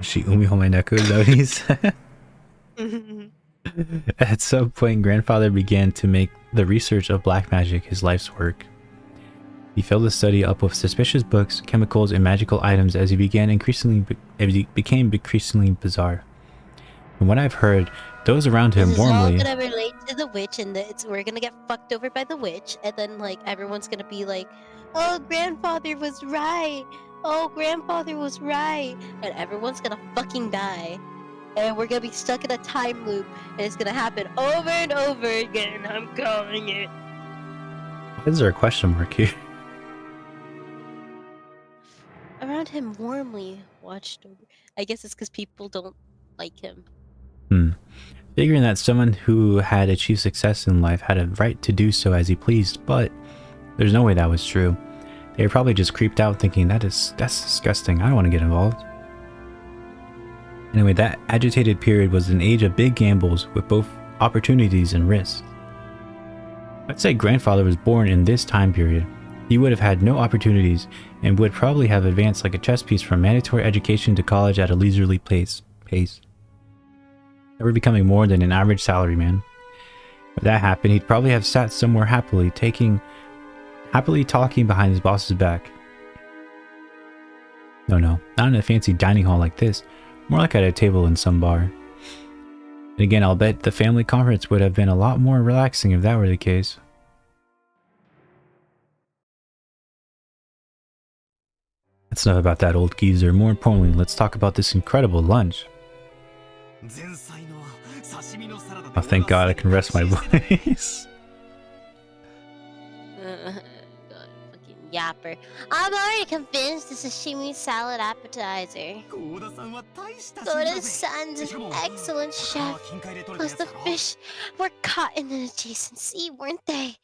She Umineko, is that what he said? At some point, grandfather began to make the research of black magic his life's work. He filled the study up with suspicious books, chemicals, and magical items as he became increasingly bizarre. From what I've heard, those around him warmly. This is all gonna relate to the witch, and we're gonna get fucked over by the witch, and then like everyone's gonna be like, "Oh, grandfather was right. Oh, grandfather was right," and everyone's gonna fucking die, and we're gonna be stuck in a time loop, and it's gonna happen over and over again. I'm calling it. Why is there a question mark here? Around him warmly watched over. I guess it's because people don't like him. Figuring that someone who had achieved success in life had a right to do so as he pleased, but there's no way that was true. They were probably just creeped out thinking that's disgusting, I don't want to get involved. Anyway, that agitated period was an age of big gambles with both opportunities and risks. I'd say grandfather was born in this time period. He would have had no opportunities and would probably have advanced like a chess piece from mandatory education to college at a leisurely pace. Never becoming more than an average salaryman. If that happened, he'd probably have sat somewhere happily talking behind his boss's back. No, not in a fancy dining hall like this, more like at a table in some bar. And again, I'll bet the family conference would have been a lot more relaxing if that were the case. That's enough about that old geezer. More importantly, let's talk about this incredible lunch. Oh, thank God I can rest my voice. God, fucking yapper. I'm already convinced the sashimi salad appetizer. Goda-san's an excellent chef. Plus the fish were caught in an adjacent sea, weren't they?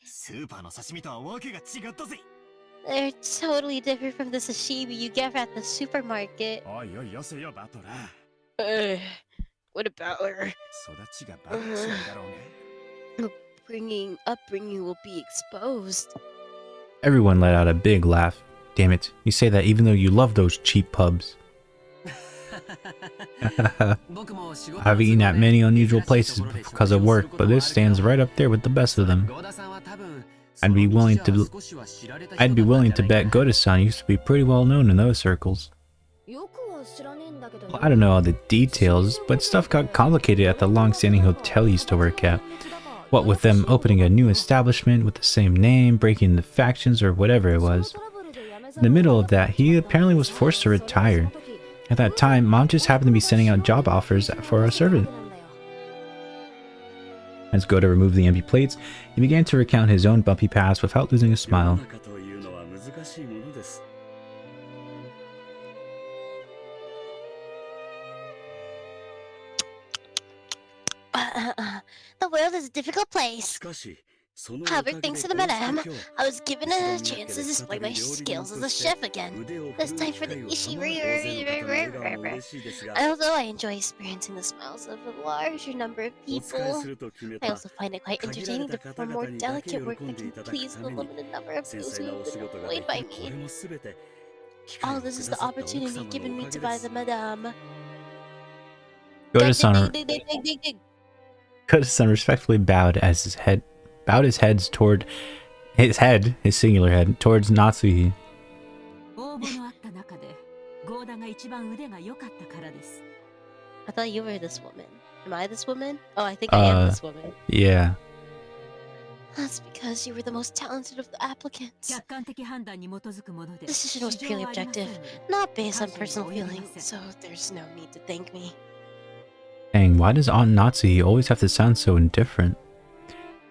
They're totally different from the sashimi you get at the supermarket. What about her? Upbringing will be exposed. Everyone let out a big laugh. Damn it, you say that even though you love those cheap pubs. I've eaten at many unusual places because of work, but this stands right up there with the best of them. I'd be willing to bet Goda-san used to be pretty well known in those circles. Well, I don't know all the details, but stuff got complicated at the long-standing hotel he used to work at. What with them opening a new establishment with the same name, breaking into factions, or whatever it was. In the middle of that, he apparently was forced to retire. At that time, Mom just happened to be sending out job offers for a servant. As Goda removed the empty plates, he began to recount his own bumpy past without losing a smile. The world is a difficult place. However, thanks to the madame, I was given a chance to display my skills as a chef again. This time for the ishiri. Although I enjoy experiencing the smiles of a larger number of people, I also find it quite entertaining to perform more delicate work that can please the limited number of those who have been employed by me. All this is the opportunity given me to buy the madame. Goda-san respectfully bowed his singular head, towards Natsuhi. I thought you were this woman. Am I this woman? Oh, I think I am this woman. Yeah. That's because you were the most talented of the applicants. The decision was purely objective, not based on personal feelings, so there's no need to thank me. Dang, why does Aunt Natsuhi always have to sound so indifferent?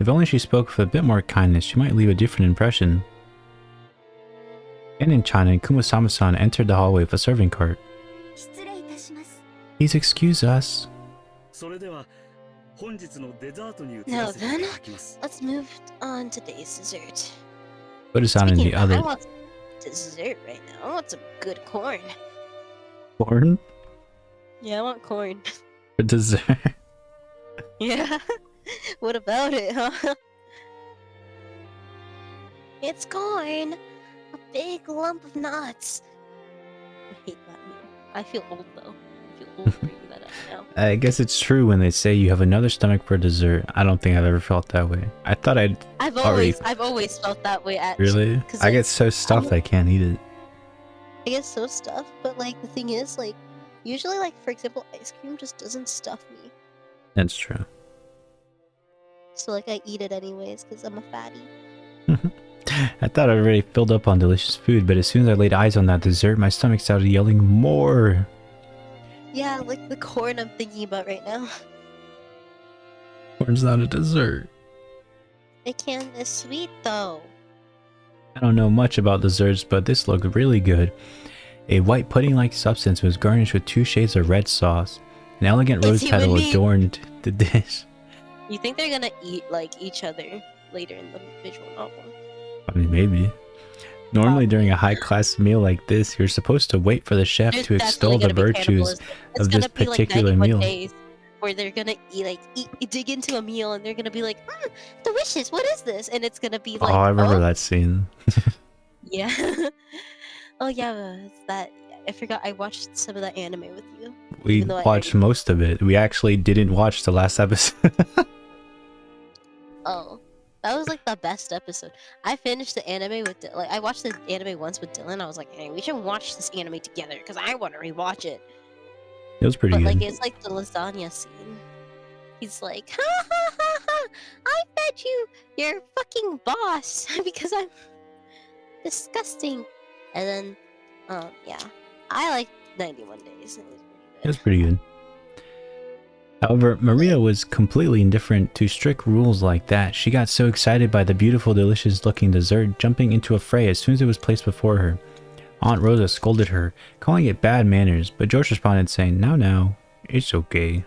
If only she spoke with a bit more kindness, she might leave a different impression. Again in China, Kumasama-san entered the hallway with a serving cart. Please excuse us. Now then, let's move on to today's dessert. Put us on in Speaking the of that, other I want some dessert right now. I want some good corn. corn Yeah, I want corn. for dessert. Yeah. What about it, huh? It's corn. A big lump of nuts. I hate that meme. I feel old though. I feel old bringing that up now. I guess it's true when they say you have another stomach for dessert. I don't think I've ever felt that way. I thought I've always felt that way actually. Really? I get so stuffed I can't eat it. I get so stuffed, but like the thing is, like usually, like for example, ice cream just doesn't stuff me. That's true. So like I eat it anyways because I'm a fatty. I thought I already filled up on delicious food, but as soon as I laid eyes on that dessert, my stomach started yelling more. Yeah, like the corn I'm thinking about right now. Corn's not a dessert. It can is sweet though. I don't know much about desserts, but this looked really good. A white pudding-like substance was garnished with 2 shades of red sauce. An elegant rose petal adorned the dish. You think they're gonna eat like each other later in the visual novel? I mean, maybe. Normally during a high-class meal like this, you're supposed to wait for the chef to extol the virtues of this particular meal. Days where they're gonna dig into a meal and they're gonna be like, delicious, what is this? And it's gonna be like, oh, I remember that scene. Yeah. Oh yeah, it's that. I forgot I watched some of that anime with you. We watched most of it. We actually didn't watch the last episode. Oh. That was like the best episode. I finished the anime with I watched the anime once with Dylan. I was like, hey, we should watch this anime together because I want to rewatch it. It was pretty good. Like it's like the lasagna scene. He's like, ha ha ha ha! I fed you your fucking boss because I'm disgusting. And then, yeah, I like 91 Days. It was pretty good. However, Maria was completely indifferent to strict rules like that. She got so excited by the beautiful, delicious-looking dessert, jumping into a fray as soon as it was placed before her. Aunt Rosa scolded her, calling it bad manners, but George responded saying, now, it's okay.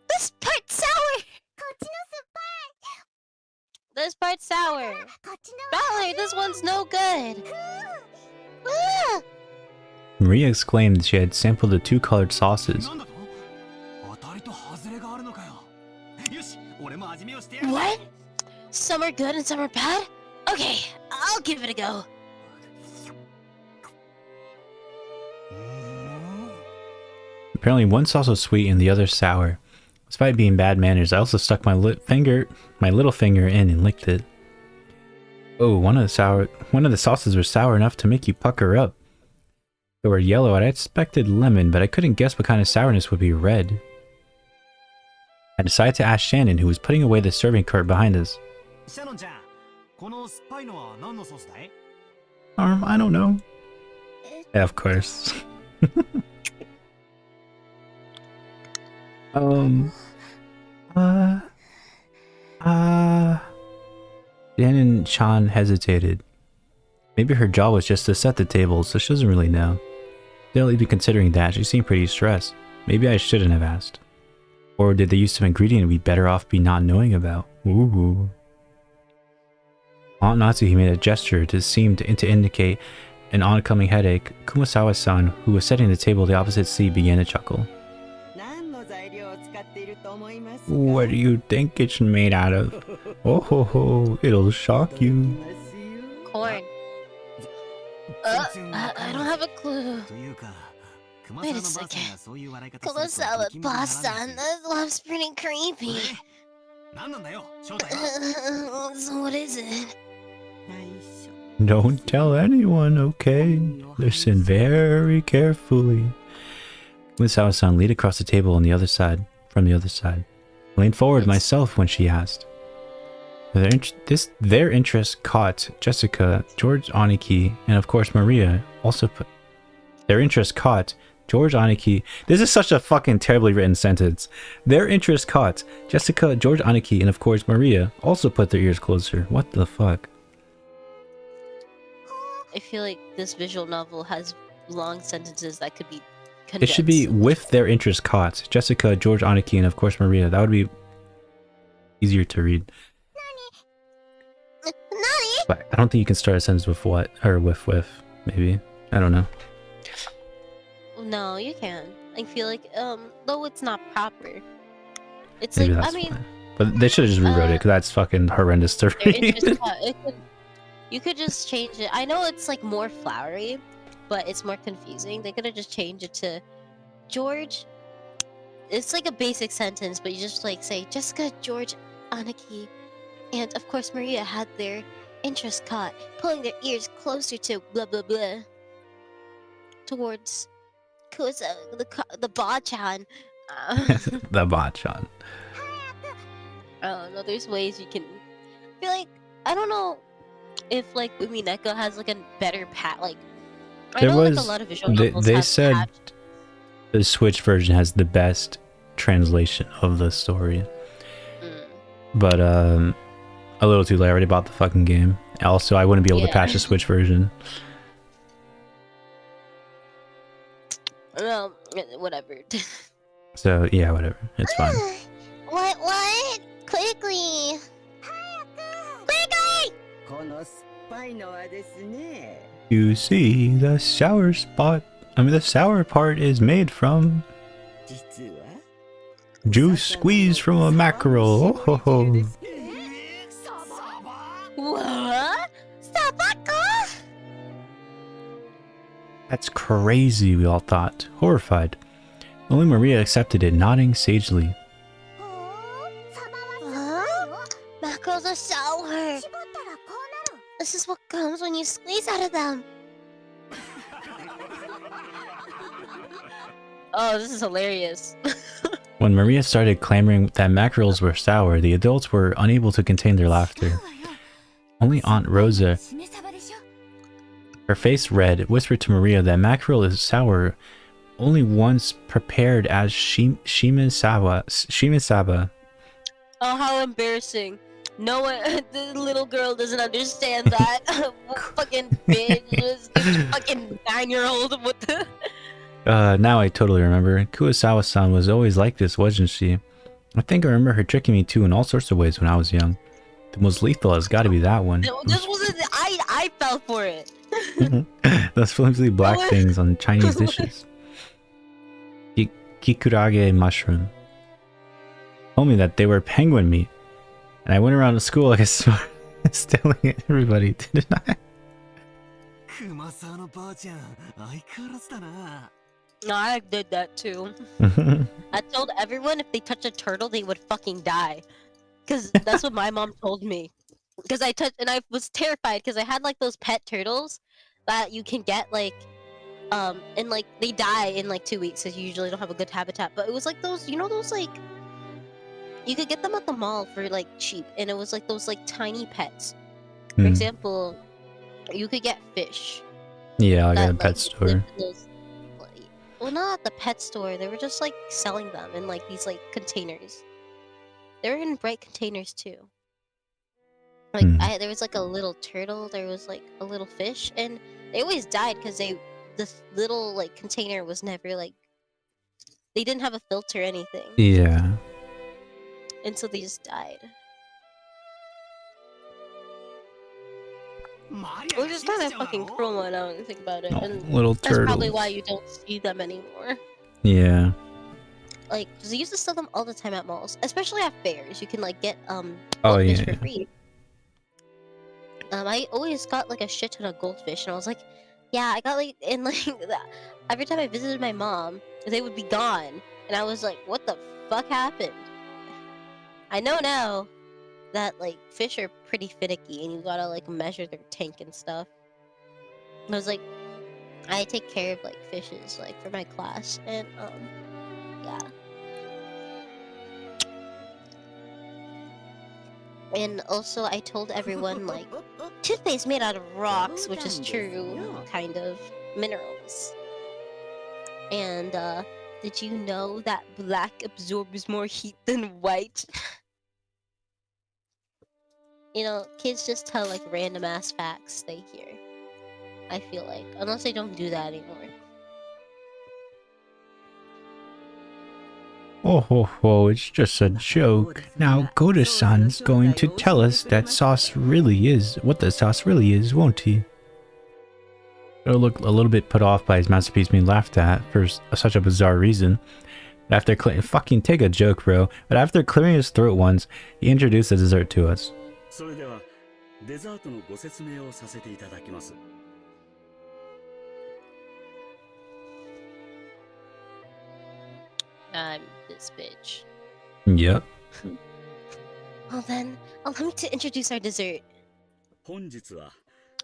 This part's sour! This part's sour! Valerie, this one's no good! Maria exclaimed she had sampled the 2 colored sauces. What? Some are good and some are bad? Okay, I'll give it a go. Apparently one sauce was sweet and the other sour. Despite being bad manners, I also stuck my little finger in and licked it. Oh, one of the sauces was sour enough to make you pucker up. They were yellow, and I expected lemon, but I couldn't guess what kind of sourness would be red. I decided to ask Shannon, who was putting away the serving cart behind us. I don't know. Yeah, of course. Dan and Sean hesitated. Maybe her job was just to set the table, so she doesn't really know. Still, even considering that, she seemed pretty stressed. Maybe I shouldn't have asked. Or did they use some ingredient we'd better off be not knowing about? Ooh. Aunt Natsuki made a gesture to seem to indicate an oncoming headache. Kumasawa-san, who was setting the table the opposite seat, began to chuckle. What do you think it's made out of? Oh ho ho, it'll shock you. Corn. I don't have a clue. Wait a second. Kumasawa boss-san, that love's pretty creepy. So what is it? Don't tell anyone, okay? Listen very carefully. Kumasawa-san leaned across the table on the other side. From the other side. I leaned forward myself when she asked. Their interest caught Jessica, George Aniki, and of course Maria also put... Their interest caught George Aniki... This is such a fucking terribly written sentence. Their interest caught Jessica, George Aniki, and of course Maria also put their ears closer. What the fuck? I feel like this visual novel has long sentences that could be It condensed. should be with their interests caught. Jessica, George, Aniki, and of course Maria. That would be easier to read. But I don't think you can start a sentence with what or with. Maybe I don't know. No, you can. I feel like though it's not proper. It's Maybe like that's I mean, why. But they should have just rewrote it because that's fucking horrendous to their read. interest you could just change it. I know it's like more flowery, but it's more confusing. They could have just changed it to George. It's like a basic sentence, but you just like say Jessica, George, Aniki, and of course Maria had their interest caught, pulling their ears closer to blah blah blah towards the Bachan. The botchan. I don't know. There's ways you can. I feel like I don't know if like Umineko has like a better like. I There know like a was. lot of visual novels They have said patched. the Switch version has the best translation of the story, but a little too late. I already bought the fucking game. Also, I wouldn't be able to patch the Switch version. Well, whatever. So yeah, whatever. It's fine. What? Quickly! Quickly! You see, the sour spot. I mean, the sour part is made from juice squeezed from a mackerel. Oh, ho, ho. What? Sabako? That's crazy, we all thought, horrified. Only Maria accepted it, nodding sagely. Mackerels are sour. This is what comes when you squeeze out of them. Oh, this is hilarious. When Maria started clamoring that mackerels were sour, the adults were unable to contain their laughter. Only Aunt Rosa, her face red, whispered to Maria that mackerel is sour only once prepared as shimisaba. Oh, how embarrassing. No one, the little girl doesn't understand that. Fucking bitch, just fucking 9-year-old. What the? Now I totally remember. Kurosawa-san was always like this, wasn't she? I think I remember her tricking me too in all sorts of ways when I was young. The most lethal has got to be that one. This wasn't. I fell for it. Those flimsy black things on Chinese dishes. Kikurage mushroom. Told me that they were penguin meat, and I went around to school like a smart, stealing it. Everybody, didn't I? No, I did that too. I told everyone if they touch a turtle, they would fucking die. Cause that's what my mom told me. Cause I touched, and I was terrified because I had like those pet turtles that you can get like, and like they die in like 2 weeks because you usually don't have a good habitat. But it was like those, you know, those like, you could get them at the mall for like cheap, and it was like those like tiny pets. For example, you could get fish. Yeah, like at a pet store. Well, not at the pet store. They were just like selling them in like these like containers. They were in bright containers too. Like there was like a little turtle. There was like a little fish, and they always died because this little like container was never like they didn't have a filter or anything. Yeah. And so they just died. Which is kind of fucking cruel when I don't think about it. Oh, and little that's turtles. probably why you don't see them anymore. Yeah. Like, 'cause they used to sell them all the time at malls, especially at fairs. You can like get yeah, goldfish for free. I always got like a shit ton of goldfish, and I was like, yeah, I got like, and like every time I visited my mom, they would be gone, and I was like, what the fuck happened? I know now that like fish are pretty finicky, and you gotta like measure their tank and stuff. I was like, I take care of like fishes like for my class, and yeah. And also I told everyone like toothpaste made out of rocks, which is true, kind of minerals. And did you know that black absorbs more heat than white? You know, kids just tell like random ass facts they hear. I feel like, unless they don't do that anymore. Oh, it's just a joke. Now, Goda-san's going to tell us that sauce really is what the sauce really is, won't he? He'll look a little bit put off by his masterpiece being laughed at for such a bizarre reason. After fucking take a joke, bro. But after clearing his throat once, he introduced the dessert to us. I'm this bitch. Yep. Well then, allow me to introduce our dessert.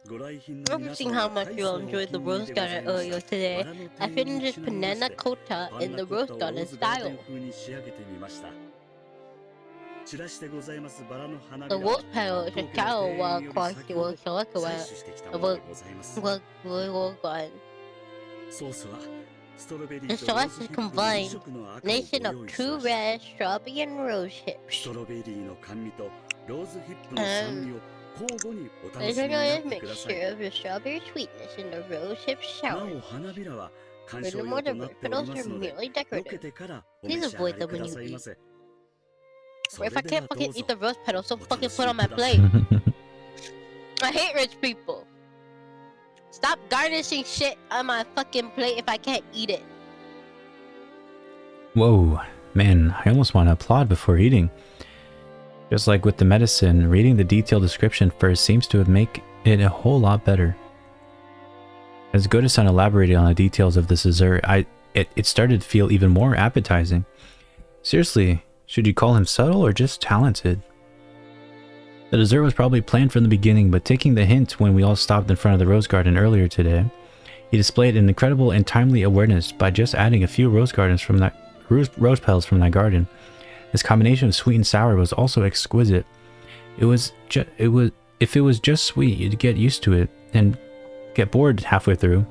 I've seen how much you enjoyed the rose garden earlier today. I finished banana cotta in the rose garden style. The rose petal is a cow while quality will select the rose garden. The sauce is combined nation of true red strawberry and rose hips. There's a nice mixture of the strawberry sweetness and the rose hip sour. Furthermore, the rose petals are merely decorative. Please avoid them when you eat. Or if I can't fucking eat the rose petals, don't fucking put on my plate. I hate rich people. Stop garnishing shit on my fucking plate if I can't eat it. Whoa, man, I almost want to applaud before eating. Just like with the medicine, reading the detailed description first seems to make it a whole lot better. As Goda-san elaborated on the details of this dessert, it started to feel even more appetizing. Seriously, should you call him subtle or just talented? The dessert was probably planned from the beginning, but taking the hint when we all stopped in front of the rose garden earlier today, he displayed an incredible and timely awareness by just adding a few rose petals from that garden. This combination of sweet and sour was also exquisite. If it was just sweet, you'd get used to it and get bored halfway through.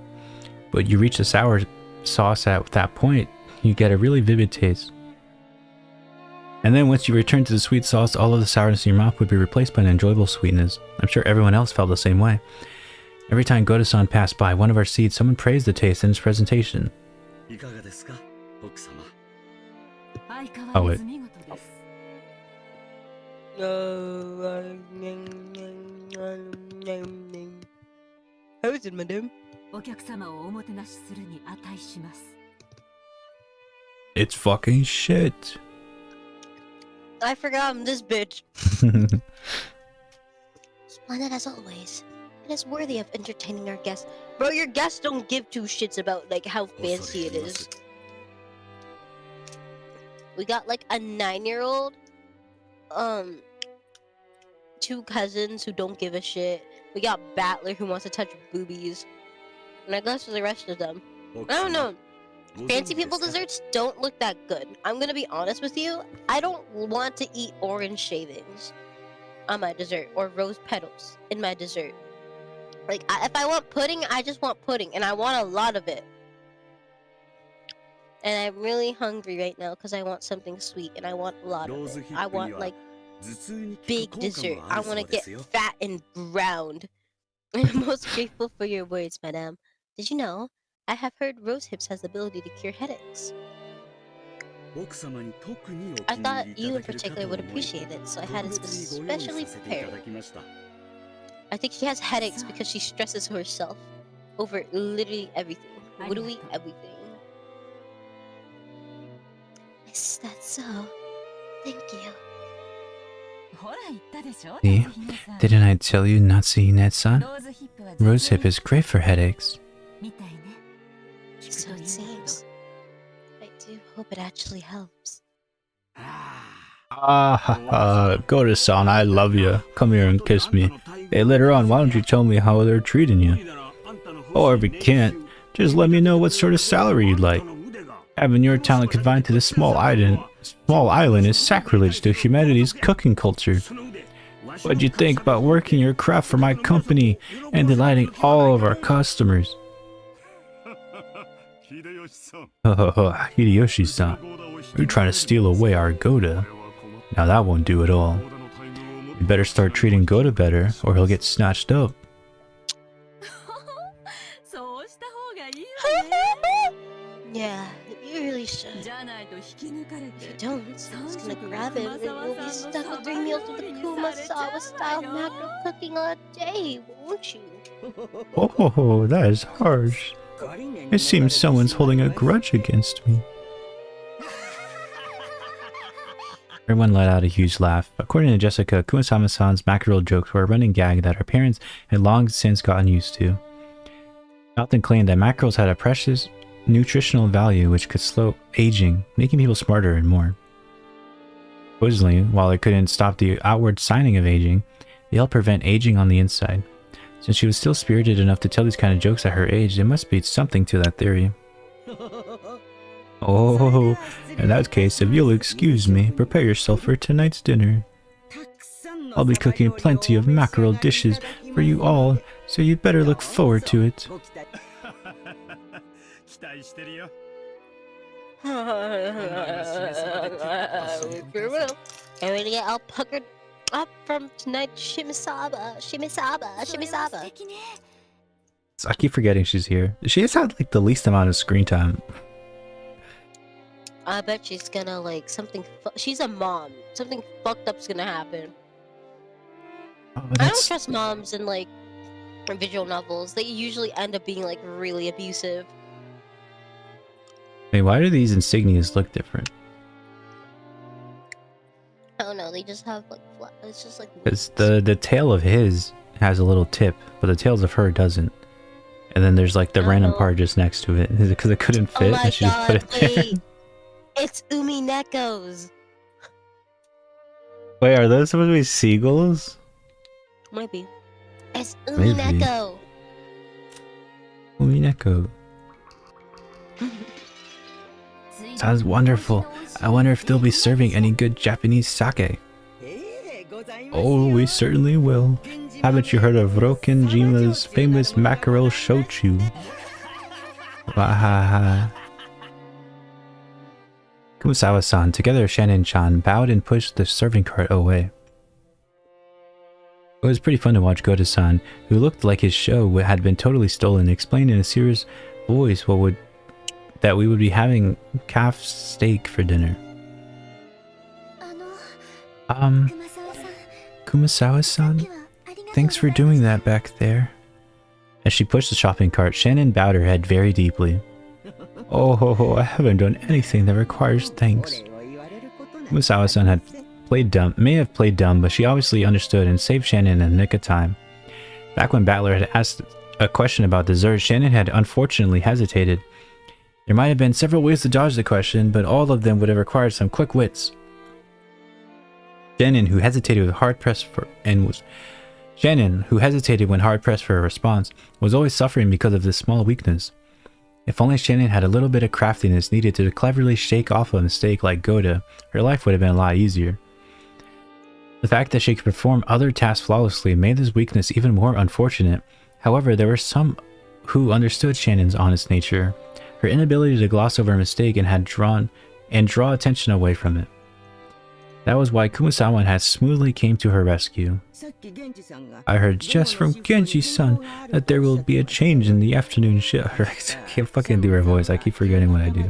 But you reach the sour sauce at that point, you get a really vivid taste. And then once you return to the sweet sauce, all of the sourness in your mouth would be replaced by an enjoyable sweetness. I'm sure everyone else felt the same way. Every time Goda-san passed by one of our seats, someone praised the taste in his presentation. Oh wait. How is it, madam? It's fucking shit. I forgot I'm this bitch. Splendid as always. It is worthy of entertaining our guests. Bro, your guests don't give two shits about like how fancy it is. We got like a 9-year-old, two cousins who don't give a shit. We got Battler who wants to touch boobies. And I guess for the rest of them. I don't know. Fancy people desserts don't look that good. I'm gonna be honest with you. I don't want to eat orange shavings on my dessert or rose petals in my dessert. Like, if I want pudding, I just want pudding, and I want a lot of it. And I'm really hungry right now because I want something sweet, and I want a lot of it. I want, like, big dessert. I want to get fat and browned. I'm most grateful for your words, madame. Did you know? I have heard rose hips has the ability to cure headaches. I thought you in particular would appreciate it, so I had it specially prepared. I think she has headaches because she stresses herself over literally everything. Literally everything. Is that so? Thank you. See? Didn't I tell you, Natsuhi-san? Rose hip is great for headaches. So it seems. I do hope it actually helps. Goda-san, I love you. Come here and kiss me. Hey, later on, why don't you tell me how they're treating you? Or if you can't, just let me know what sort of salary you'd like. Having your talent confined to this small island is sacrilege to humanity's cooking culture. What'd you think about working your craft for my company and delighting all of our customers? Hideyoshi-san, you're trying to steal away our Goda. Now that won't do at all. You better start treating Goda better, or he'll get snatched up. Yeah, you really should. If you don't, someone's gonna grab him and you'll be stuck with 3 meals of the Kumasawa style macro cooking all day, won't you? Oh, that is harsh. It seems someone's holding a grudge against me. Everyone let out a huge laugh. According to Jessica, Kumasama-san's mackerel jokes were a running gag that her parents had long since gotten used to. They often claimed that mackerels had a precious nutritional value which could slow aging, making people smarter and more. Supposedly, while it couldn't stop the outward signing of aging, it helped prevent aging on the inside. Since she was still spirited enough to tell these kind of jokes at her age, there must be something to that theory. Oh, in that case, if you'll excuse me, prepare yourself for tonight's dinner. I'll be cooking plenty of mackerel dishes for you all, so you'd better look forward to it. I'm gonna get all puckered up from tonight's shimisaba. So I keep forgetting she's here. She has had like the least amount of screen time. I bet she's gonna like she's a mom. Something fucked up's gonna happen. Oh, I don't trust moms in like visual novels. They usually end up being like really abusive. Wait, why do these insignias look different? I don't know. They just have like it's just like. Because the tail of his has a little tip, but the tails of her doesn't. And then there's like the random part just next to it. Is it because it couldn't fit and she just put it there? Wait. It's Umineko's. Wait, are those supposed to be seagulls? Maybe. It's Umineko. Umineko. Sounds wonderful. I wonder if they'll be serving any good Japanese sake. Oh, we certainly will. Haven't you heard of Rokenjima's famous mackerel shochu? Wahaha. Kumasawa-san, together Shannon-chan, bowed and pushed the serving cart away. It was pretty fun to watch Goto-san, who looked like his show had been totally stolen, explain in a serious voice that we would be having calf steak for dinner. Kumasawa-san, thanks for doing that back there. As she pushed the shopping cart, Shannon bowed her head very deeply. Oh, I haven't done anything that requires thanks. Kumasawa-san may have played dumb, but she obviously understood and saved Shannon in the nick of time. Back when Battler had asked a question about dessert, Shannon had unfortunately hesitated. There might have been several ways to dodge the question, but all of them would have required some quick wits. Shannon, who hesitated when hard pressed for a response, was always suffering because of this small weakness. If only Shannon had a little bit of craftiness needed to cleverly shake off a mistake like Goda, her life would have been a lot easier. The fact that she could perform other tasks flawlessly made this weakness even more unfortunate. However, there were some who understood Shannon's honest nature, her inability to gloss over a mistake and draw attention away from it. That was why Kumasawa had smoothly came to her rescue. I heard just from Genji-san that there will be a change in the afternoon shift. I can't fucking do her voice, I keep forgetting what I do.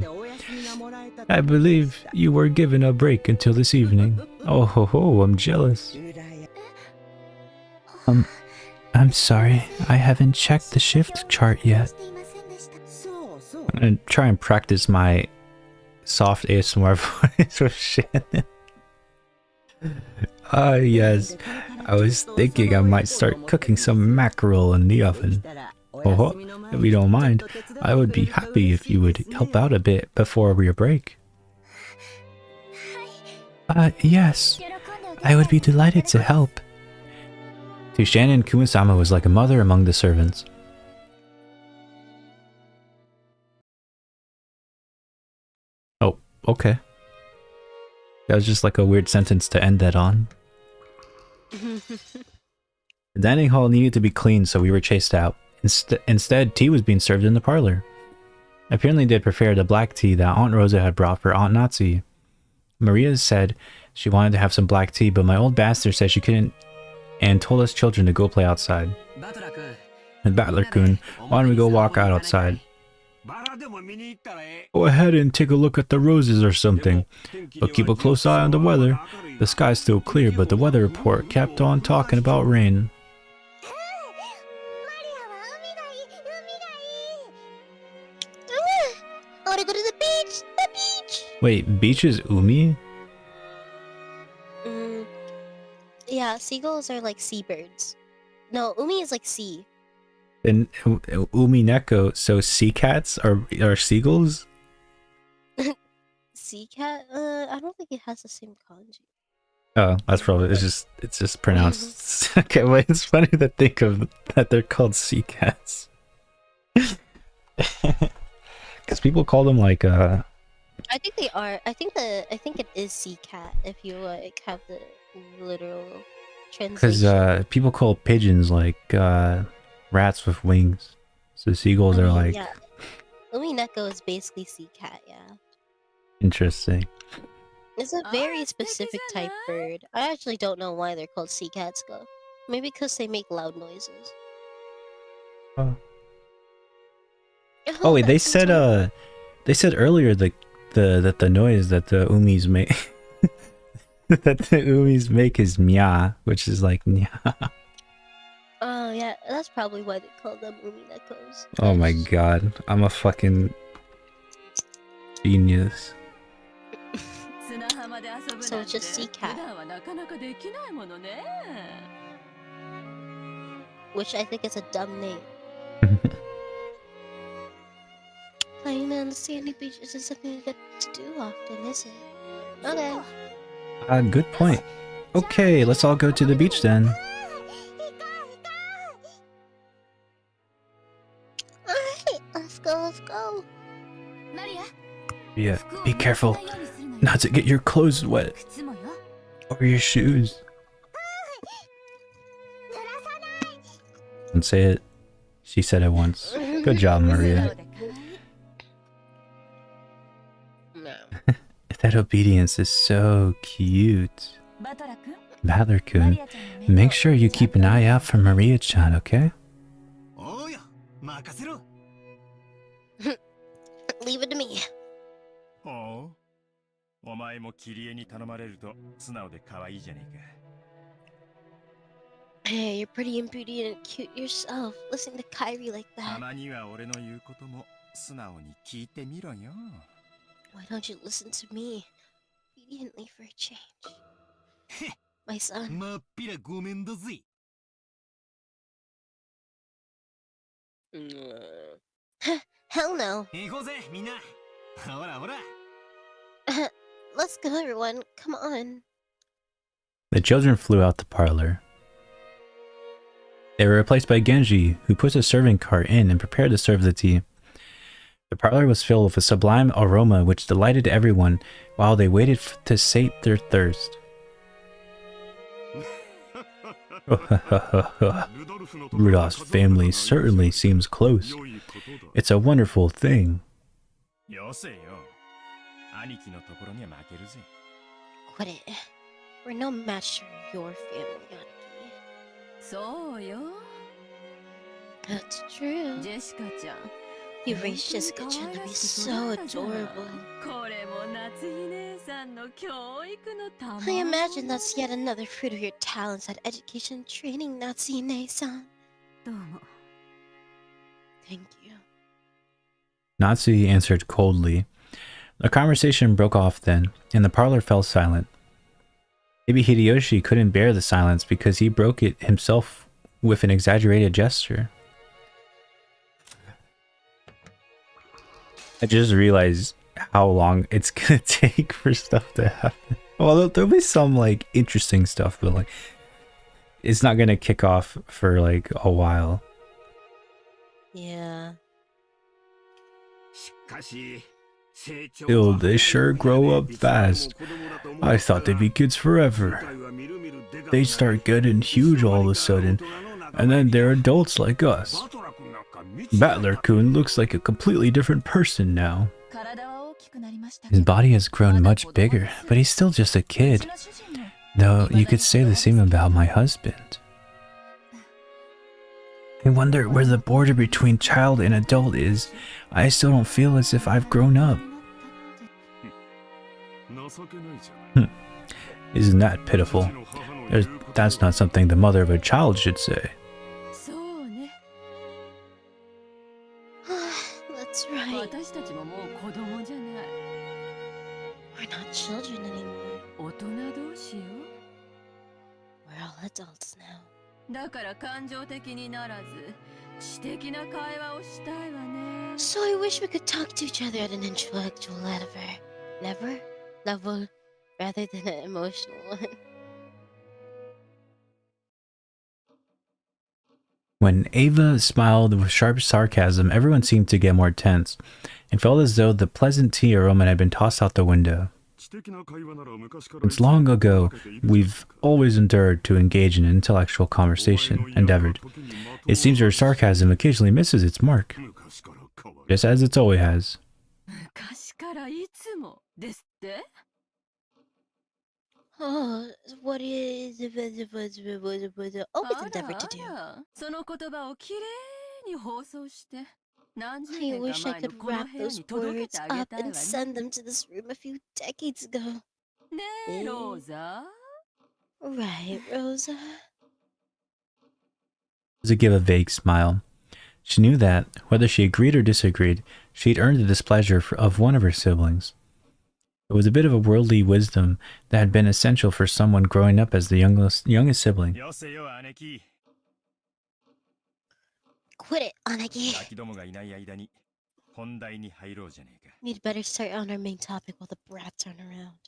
I believe you were given a break until this evening. Oh ho ho, I'm jealous. I'm sorry, I haven't checked the shift chart yet. I'm gonna try and practice my soft ASMR voice with Shannon. Yes, I was thinking I might start cooking some mackerel in the oven. Oh, if you don't mind, I would be happy if you would help out a bit before your break. Yes, I would be delighted to help. To Shannon, Kumasama was like a mother among the servants. Oh, okay. That was just like a weird sentence to end that on. The dining hall needed to be cleaned, so we were chased out. Instead, tea was being served in the parlor. Apparently they prepared the black tea that Aunt Rosa had brought for Aunt Natsu. Maria said she wanted to have some black tea, but my old bastard said she couldn't and told us children to go play outside. And Battler-kun, why don't we go walk out outside? Go ahead and take a look at the roses or something, but keep a close eye on the weather. The sky's still clear, but the weather report kept on talking about rain. I wanna go to the beach! The beach! Wait, beach is Umi? Yeah, seagulls are like seabirds. No, Umi is like sea. And Umineko, so sea cats are seagulls? Sea cat? I don't think it has the same kanji. Oh, that's probably it's just pronounced. Okay, well, it's funny to think of that they're called sea cats. Because people call them like I think they are. I think it is sea cat if you like have the literal translation. because people call pigeons like rats with wings. So seagulls are like yeah. Umineko is basically sea cat, yeah. interesting. It's a very specific type bird. I actually don't know why they're called sea cats though. Maybe because they make loud noises. Oh. Oh wait, they said earlier that the noise that the umis make that the umis make is mya, which is like nya. Oh yeah, that's probably why they call them Uminekos. Oh my god, I'm a fucking genius. So it's just sea cat. Which I think is a dumb name. Playing on the sandy beach isn't something you get to do often, is it? Okay. Good point. Okay, let's all go to the beach then. Alright, let's go. Yeah, be careful not to get your clothes wet or your shoes. Don't say it. She said it once. Good job, Maria. No. That obedience is so cute. Battler-kun, make sure you keep an eye out for Maria-chan, okay? Leave it to me. Hey, you're pretty obedient and cute yourself. Listen to Kyrie like that. Why don't you listen to me? Obediently for a change. My son. Hell no. Let's go, everyone. Come on. The children flew out the parlor. They were replaced by Genji, who put a serving cart in and prepared to serve the tea. The parlor was filled with a sublime aroma which delighted everyone while they waited to sate their thirst. Rudolph's family certainly seems close. It's a wonderful thing. Quit it. We're no match to your family, Aniki. That's true. You raised Jessica-chan to be so adorable. I imagine that's yet another fruit of your talents at education and training, Natsuine-san. Thank you. Natsui answered coldly. The conversation broke off then, and the parlor fell silent. Maybe Hideyoshi couldn't bear the silence because he broke it himself with an exaggerated gesture. I just realized how long it's gonna take for stuff to happen. Well, there'll be some like interesting stuff, but like it's not gonna kick off for like a while. Yeah. Still, they sure grow up fast. I thought they'd be kids forever. They start getting huge all of a sudden, and then they're adults like us. Battler-kun looks like a completely different person now. His body has grown much bigger, but he's still just a kid. Though you could say the same about my husband. I wonder where the border between child and adult is. I still don't feel as if I've grown up. Isn't that pitiful? That's not something the mother of a child should say. That's right. We're not children anymore. We're all adults now. So I wish we could talk to each other at an intellectual level rather than an emotional one. When Ava smiled with sharp sarcasm, everyone seemed to get more tense, and felt as though the pleasant tea aroma had been tossed out the window. Since long ago, we've always endured to engage in intellectual conversation, endeavored. It seems her sarcasm occasionally misses its mark, just as it always has. Oh, what is always endeavor to do? I wish I could wrap those words up and send them to this room a few decades ago. Right, Rosa? To give a vague smile. She knew that, whether she agreed or disagreed, she'd earned the displeasure of one of her siblings. It was a bit of a worldly wisdom that had been essential for someone growing up as the youngest sibling. Quit it, Aneki. We'd better start on our main topic while the brats aren't around.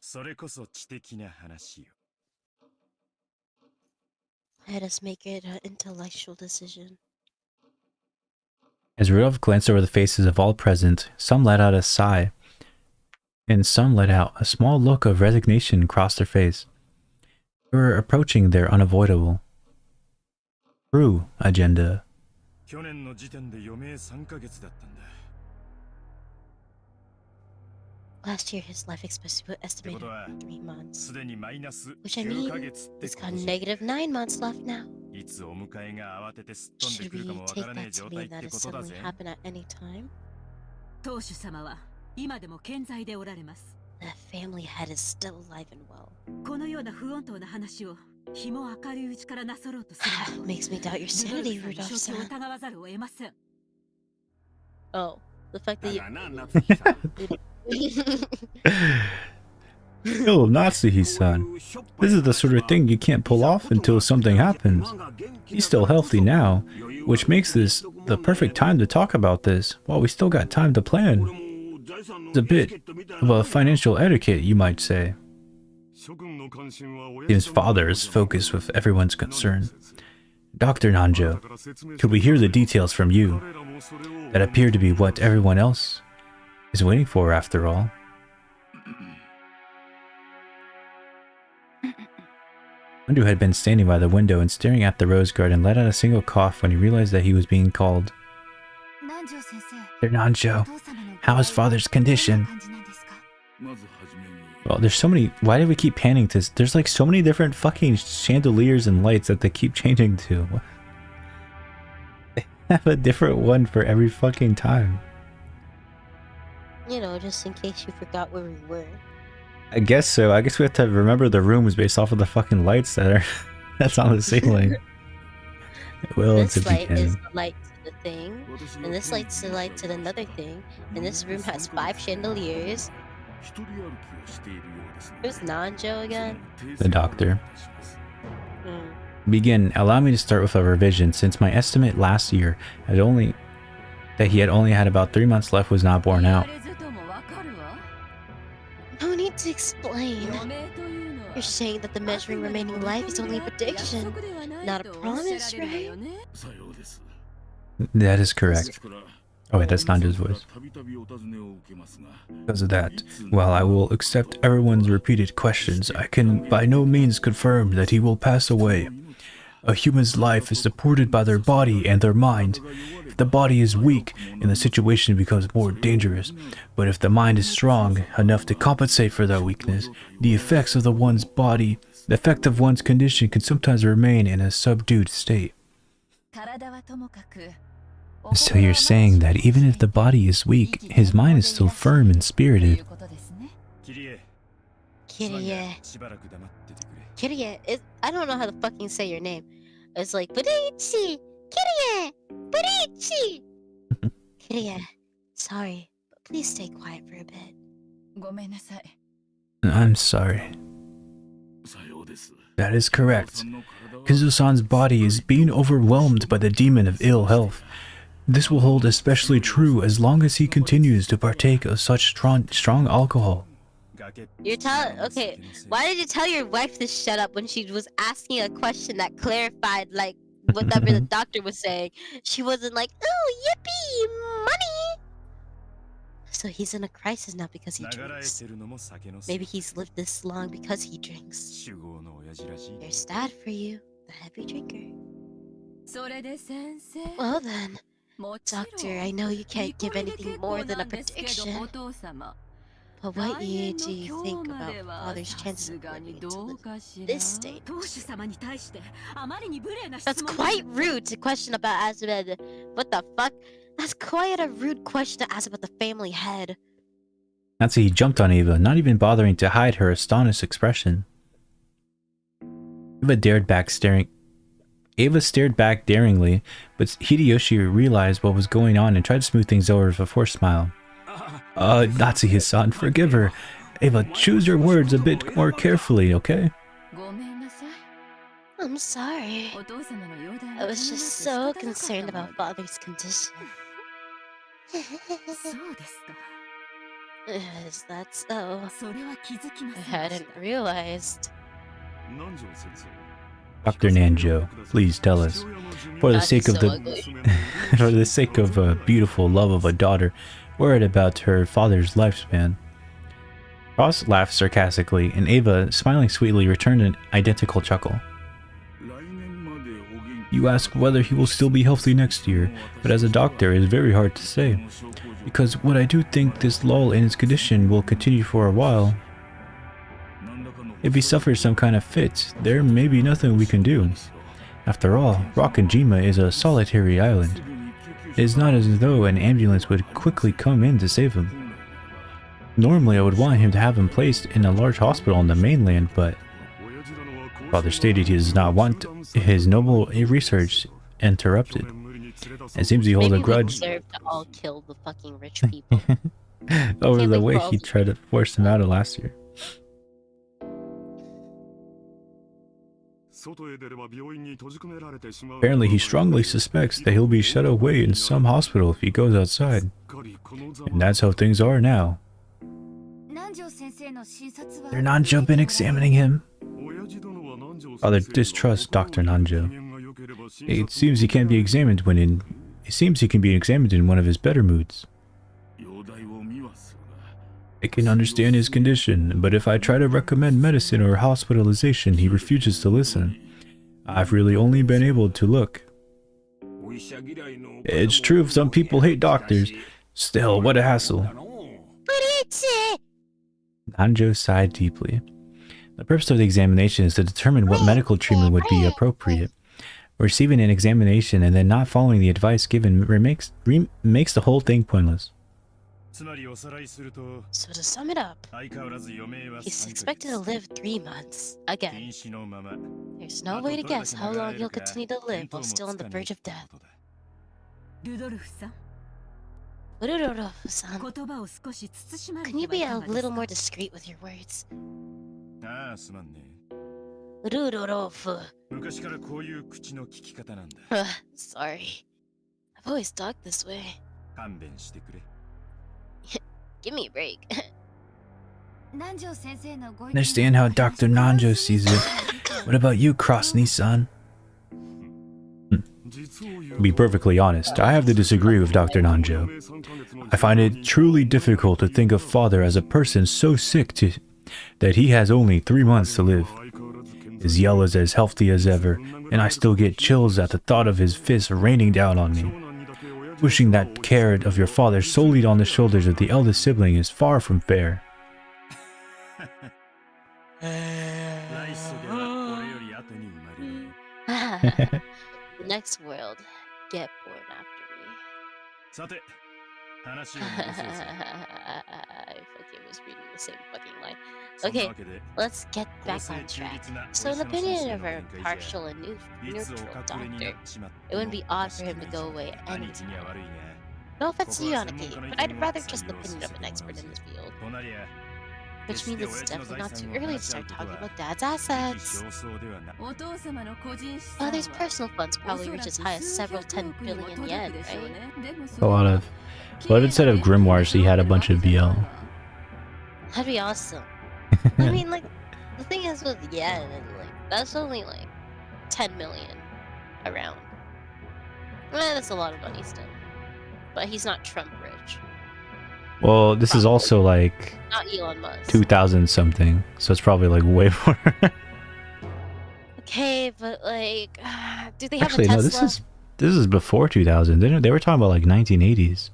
Let us make it an intellectual decision. As Rudolph glanced over the faces of all present, some let out a sigh, and some let out a small look of resignation across their face. They were approaching their unavoidable true agenda. Last year, his life expectancy was estimated at 3 months. Which I mean, it's got -9 months left now. Should we take that to mean that it suddenly happened at any time? The family head is still alive and well. Makes me doubt your sanity, Rudolph-san. Oh, the fact that you... Yo, Natsuhi-san. This is the sort of thing you can't pull off until something happens. He's still healthy now, which makes this the perfect time to talk about this, while we still got time to plan. It's a bit of a financial etiquette, you might say. His father is focused with everyone's concern. Dr. Nanjo, could we hear the details from you? That appear to be what everyone else is waiting for, after all. Nanjo had been standing by the window and staring at the rose garden, let out a single cough when he realized that he was being called. Dr. Nanjo, how is father's condition? Well, there's so many... Why do we keep panning to... There's like so many different fucking chandeliers and lights that they keep changing to. They have a different one for every fucking time. You know, just in case you forgot where we were. I guess so. I guess we have to remember the rooms based off of the fucking lights that are... that's on the ceiling. Well, this light is the light to the thing, and this light's the light to another thing, and this room has 5 chandeliers. Who's Nanjo again? The doctor. Begin. Allow me to start with a revision, since my estimate last year had only... that he had only had about 3 months left was not borne out. No need to explain. You're saying that the measuring remaining life is only a prediction, not a promise, right? That is correct. Oh wait, that's Nanjo's voice. Because of that, while I will accept everyone's repeated questions, I can by no means confirm that he will pass away. A human's life is supported by their body and their mind. If the body is weak, then the situation becomes more dangerous. But if the mind is strong enough to compensate for that weakness, the effect of one's condition can sometimes remain in a subdued state. So you're saying that even if the body is weak, his mind is still firm and spirited. Kirie. Kirie. I don't know how to fucking say your name. It's like, Burichi! Kirie! Burichi! Kirie, sorry, but please stay quiet for a bit. I'm sorry. That is correct. Kizu-san's body is being overwhelmed by the demon of ill health. This will hold especially true as long as he continues to partake of such strong alcohol. Okay, why did you tell your wife to shut up when she was asking a question that clarified, like, whatever the doctor was saying? She wasn't like, oh, yippee, money! So he's in a crisis now because he drinks. Maybe he's lived this long because he drinks. There's that for you, the heavy drinker. Well then, doctor, I know you can't give anything more than a prediction. But what do you think about father's chances of living to this stage? That's quite rude to question about Azabeth. What the fuck? That's quite a rude question to ask about the family head. That's how he jumped on Eva, not even bothering to hide her astonished expression. Eva stared back daringly, but Hideyoshi realized what was going on and tried to smooth things over with a forced smile. Natsuhi-san, forgive her. Eva, choose your words a bit more carefully, okay? I'm sorry. I was just so concerned about father's condition. Is that so? I hadn't realized. Dr. Nanjo, please tell us, for the sake of for the sake of a beautiful love of a daughter, worried about her father's lifespan. Ross laughed sarcastically, and Eva, smiling sweetly, returned an identical chuckle. You ask whether he will still be healthy next year, but as a doctor, it is very hard to say, because what I do think this lull in his condition will continue for a while. If he suffers some kind of fit, there may be nothing we can do. After all, Rokkenjima is a solitary island. It is not as though an ambulance would quickly come in to save him. Normally I would want him to have him placed in a large hospital on the mainland, but father stated he does not want his noble research interrupted. It seems he holds a grudge. Maybe we deserve to all kill the fucking rich people. Over the way he tried to force him out of last year. Apparently he strongly suspects that he'll be shut away in some hospital if he goes outside. And that's how things are now. They're Nanjo been examining him? Father distrusts Dr. Nanjo. It seems he can be examined in one of his better moods. I can understand his condition, but if I try to recommend medicine or hospitalization, he refuses to listen. I've really only been able to look. It's true some people hate doctors. Still, what a hassle. Nanjo sighed deeply. The purpose of the examination is to determine what medical treatment would be appropriate. Receiving an examination and then not following the advice given makes the whole thing pointless. So to sum it up, he's expected to live 3 months. Again, there's no way to guess how long he'll continue to live while still on the verge of death. Rudolph-san, can you be a little more discreet with your words? Rudolph. Sorry. I've always talked this way. Give me a break. Understand how Dr. Nanjo sees it. What about you, Krasny-san? To be perfectly honest, I have to disagree with Dr. Nanjo. I find it truly difficult to think of father as a person so sick that he has only 3 months to live. His yell is as healthy as ever, and I still get chills at the thought of his fist raining down on me. Pushing that care of your father solely on the shoulders of the eldest sibling is far from fair. The next world, get born after me. さて、話を戻そうぜ。 I fucking was reading the same fucking line. そんな Okay, わけで、 let's get 公 back 正 on 中 track. 立な So, お in 医 the 者の先 opinion 生 of の our 見解じゃ、 partial and いつお neutral 隠れにな doctor, っちまって it wouldn't be もお odd か for しく him な to い go ぞ。 away 兄 anytime. 貴には悪いが、 No こ offense こ to you, は専門 Anaki, 家の意 but 見 I'd を rather 採 trust the 用 opinion さ of せ an てもら expert う in ぜ。 this field. 隣や、 Which 決して means it's 親父の definitely 財 not 産 too を early 話 to し合う start こと talking は about Dad's 時期 assets. 尚早ではな。 お父様の個人資 Oh, 産 these は personal funds お probably そ reach ら as く high as 数 several 百 10 億にも billion 届 yen, くでしょう right? ね。でもそ A れ lot は of. What if instead of grimoires, he had a bunch of BL? That'd be awesome. I mean, like, the thing is with yen, and like, that's only like 10 million around. That's a lot of money still. But he's not Trump rich. Well, this is also like Not Elon Musk. 2000 something, so it's probably like way more. Okay, but like, do they have Actually, a no. Tesla? This is before 2000. They were talking about like 1980s.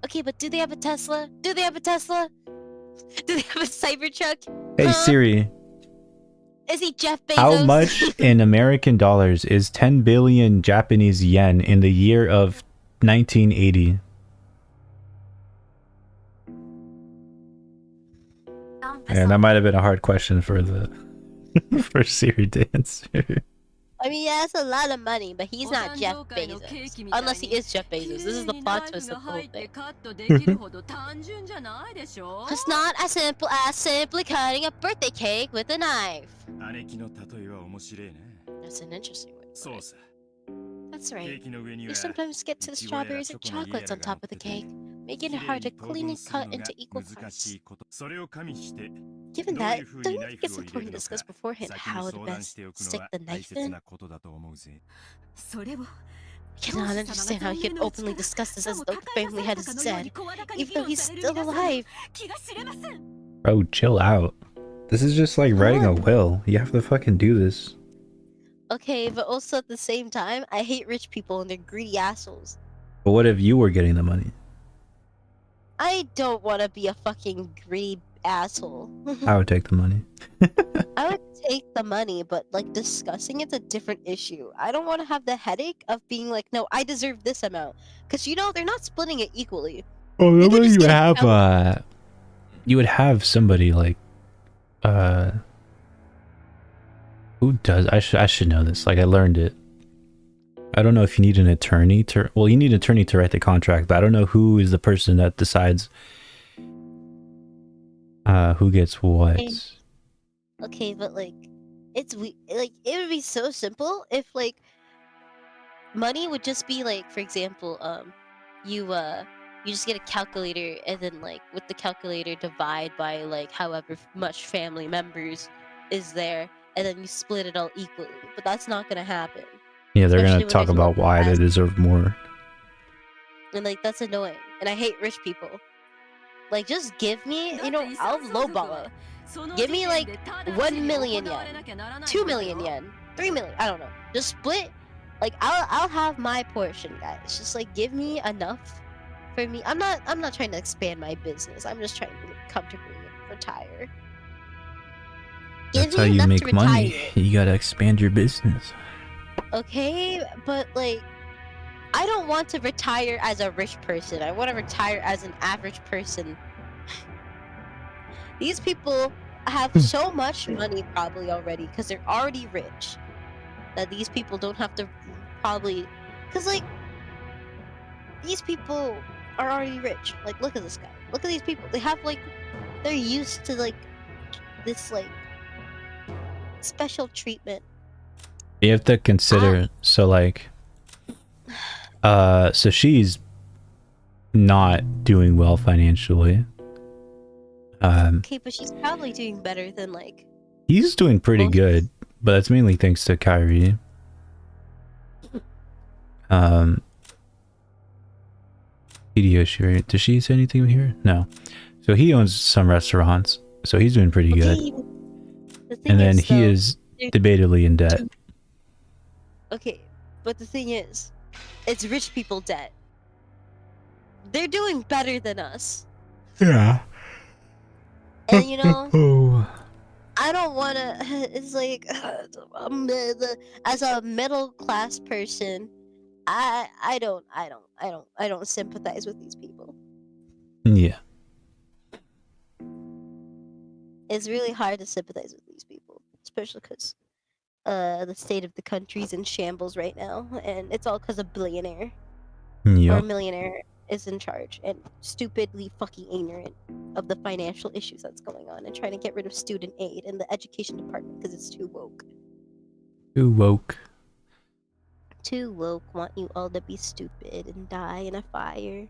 Okay, but do they have a Tesla? Do they have a Tesla? Do they have a Cybertruck? Hey Huh? Siri, Is he Jeff Bezos? how much in American dollars is 10 billion Japanese yen in the year of 1980? And that might have been a hard question for the for Siri to answer. I mean, yeah, that's a lot of money, but he's not Jeff Bezos. Unless he is Jeff Bezos. This is the plot twist of the whole thing. It's not as simple as simply cutting a birthday cake with a knife. 姉貴の例えは面白いね。 That's an interesting way. そうさ。 That's ケ right. ーキの上に You は sometimes get to the いちごや strawberries and チョコの chocolates on 家が top of the 乗ってて cake, making it 綺麗 hard に to 等 clean 分 and する cut のが into equal 難し parts. いこと。それを加味して、 Given どうい that, う風 don't に you ナイ think フ it's を入れ important る to の discuss か、 beforehand 先 how に to 相談 best しておくの stick は the 大 knife 切 in? なことだと思うぜ。 それを I cannot understand how he could openly discuss this as though the family had is dead, even though he's still alive. Bro, chill out. This is just like writing a will. You have to fucking do this. Okay, but also at the same time, I hate rich people and they're greedy assholes. But what if you were getting the money? I don't want to be a fucking greedy asshole. I would take the money. I would take the money, but like discussing it's a different issue. I don't want to have the headache of being like, no, I deserve this amount. Because, you know, they're not splitting it equally. Oh, You could nobody just you get a have count- you would have somebody like who does I should know this. Like I learned it. I don't know if you need an attorney to well, you need an attorney to write the contract, but I don't know who is the person that decides who gets what. Okay, but like, like it would be so simple if like money would just be like, for example, you just get a calculator and then like with the calculator divide by like however much family members is there, and then you split it all equally. But that's not gonna happen, Yeah, they're especially gonna when talk there's about why they multiple deserve more. and like that's annoying. And I hate rich people. Like, just give me, you know, I'll lowball it. Give me like 1 million yen, 2 million yen, 3 million. I don't know. Just split. Like I'll have my portion, guys. Just like give me enough for me. I'm not trying to expand my business. I'm just trying to comfortably retire. Give That's me how you enough to make money. retire. You gotta expand your business. Okay, but like, I don't want to retire as a rich person. I want to retire as an average person. These people have so much money probably already because they're already rich that these people don't have to probably, because like, these people are already rich. Like, look at this guy. Look at these people. They have like, they're used to like this like special treatment. You have to consider so like so she's not doing well financially. Okay, but she's probably doing better than like. He's doing pretty most- good, but that's mainly thanks to Kyrie. Does she say anything here? No. So he owns some restaurants, so he's doing pretty good. Okay, the thing And then is, he though, is debatably in debt. Okay, but the thing is, it's rich people debt. They're doing better than us. Yeah. And you know, Oh. I don't want to. It's like as a middle class person, I don't sympathize with these people. Yeah. It's really hard to sympathize with these people, especially because the state of the country's in shambles right now, and it's all because a billionaire or a Yep. millionaire is in charge and stupidly fucking ignorant of the financial issues that's going on and trying to get rid of student aid in the education department because it's too woke. Too woke. Too woke, want you all to be stupid and die in a fire.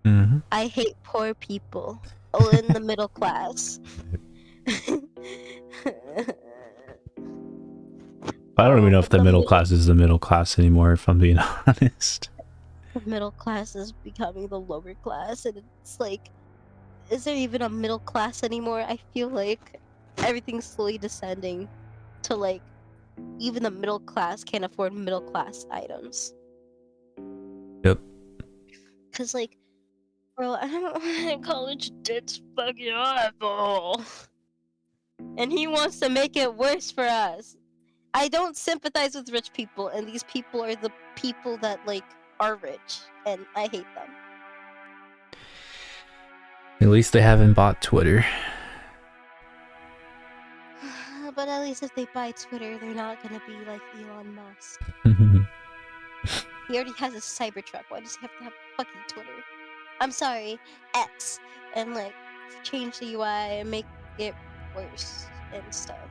Mm-hmm. I hate poor people. Oh, in the middle class. I don't even know if but the middle class is the middle class anymore, if I'm being honest. The middle class is becoming the lower class, and it's like, is there even a middle class anymore? I feel like everything's slowly descending to like, even the middle class can't afford middle class items. Yep. Cause like, bro, I don't want college debt's fucking awful, and he wants to make it worse for us. I don't sympathize with rich people, and these people are the people that like are rich, and I hate them. At least they haven't bought Twitter. But at least if they buy Twitter, they're not gonna be like Elon Musk. He already has a Cybertruck. Why does he have to have fucking Twitter? I'm sorry, X, and like change the UI and make it worse and stuff.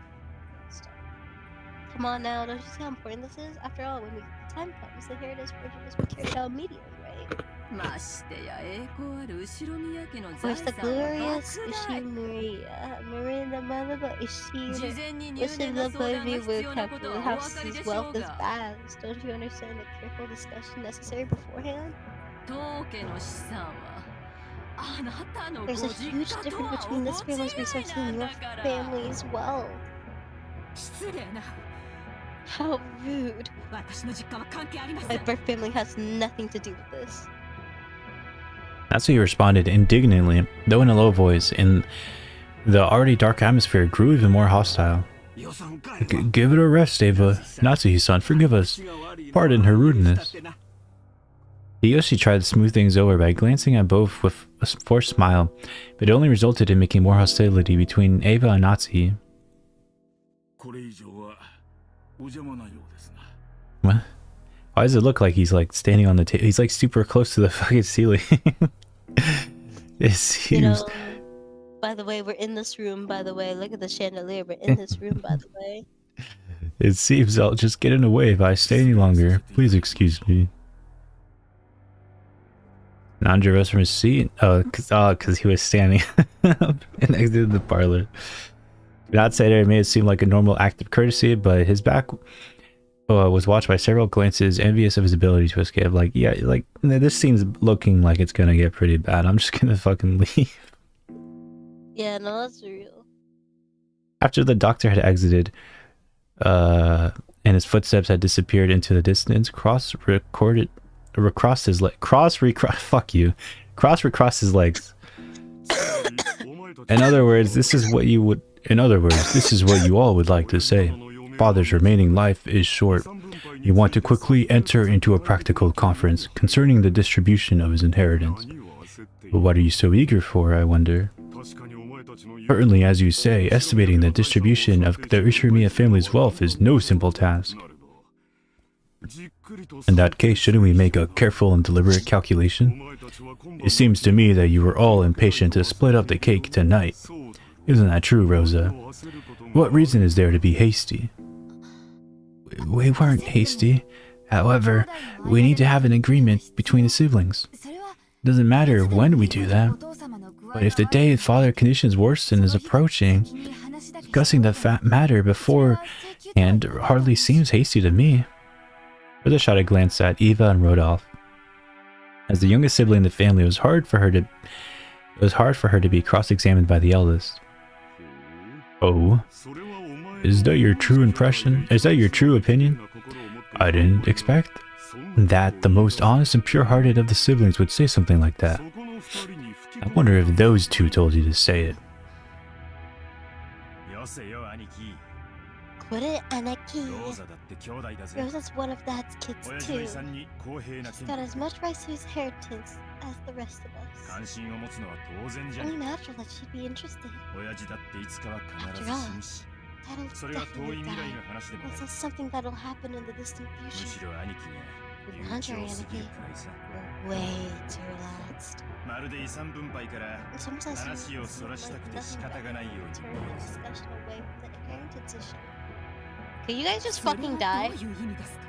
Come on now, don't you see how important this is? After all, when the time comes, the heritage version is carried out immediately, right? Where's the glorious Ushimura? Miranda Malaba Ishida. Listen, the baby will have the house's wealth is vast. Don't you understand the careful discussion necessary beforehand? There's a huge difference between this family's resources and your family's wealth. How rude. My birth family has nothing to do with this. That's how he responded indignantly, though in a low voice, and the already dark atmosphere grew even more hostile. Give it a rest, Ava. Natsuhi-san, forgive us. Pardon her rudeness. Hiyoshi tried to smooth things over by glancing at both with a forced smile, but it only resulted in making more hostility between Ava and Natsuhi. What? Why does it look like he's like standing on the table? He's like super close to the fucking ceiling. It seems. You know, by the way, we're in this room, by the way. Look at the chandelier. We're in this room, by the way. It seems I'll just get in the way if I stay any longer. Please excuse me. Nandra rose from his seat. Cause he was standing up and exited the parlor. Not say that it may have seemed like a normal act of courtesy, but his back was watched by several glances, envious of his ability to escape. Like, yeah, like, this scene's looking like it's gonna get pretty bad. I'm just gonna fucking leave. Yeah, no, that's real. After the doctor had exited, and his footsteps had disappeared into the distance, Cross recrossed his his legs. In other words, this is what you all would like to say. Father's remaining life is short. You want to quickly enter into a practical conference concerning the distribution of his inheritance. But what are you so eager for, I wonder? Certainly, as you say, estimating the distribution of the Ushimiya family's wealth is no simple task. In that case, shouldn't we make a careful and deliberate calculation? It seems to me that you were all impatient to split up the cake tonight. Isn't that true, Rosa? What reason is there to be hasty? We weren't hasty. However, we need to have an agreement between the siblings. Doesn't matter when we do that. But if the day father conditions worsen is approaching, discussing the matter beforehand hardly seems hasty to me. Rosa shot a glance at Eva and rode off. As the youngest sibling in the family, it was hard for her to be cross-examined by the eldest. Oh, is that your true impression? Is that your true opinion? I didn't expect that the most honest and pure-hearted of the siblings would say something like that. I wonder if those two told you to say it. Wouldn't Aneki? ローザだって兄弟だぜ。 Rosa's one of Dad's kids 親父の too. 遺産に公平な She's 権 got 利。 as much rights to his inheritance as the rest of us. 関心を持つのは当然じゃ Only ね natural that she'd be interested. え。親父だっていつかは必 After ず all, 死ぬし、 Dad'll それは遠 definitely い未来 die. の話でも It's ない。 not something that'll happen in the distant む future. しろ兄貴が The 悠長 contrary, すぎる Aneki. くらいさ。 We're way too relaxed. まるで遺産分配から It's almost as 話を if そらしたくて nothing 仕方がないよう turn に見え the るさ。 discussion away from the inheritance issue. Could you guys just それ fucking は die? どういう意味ですか？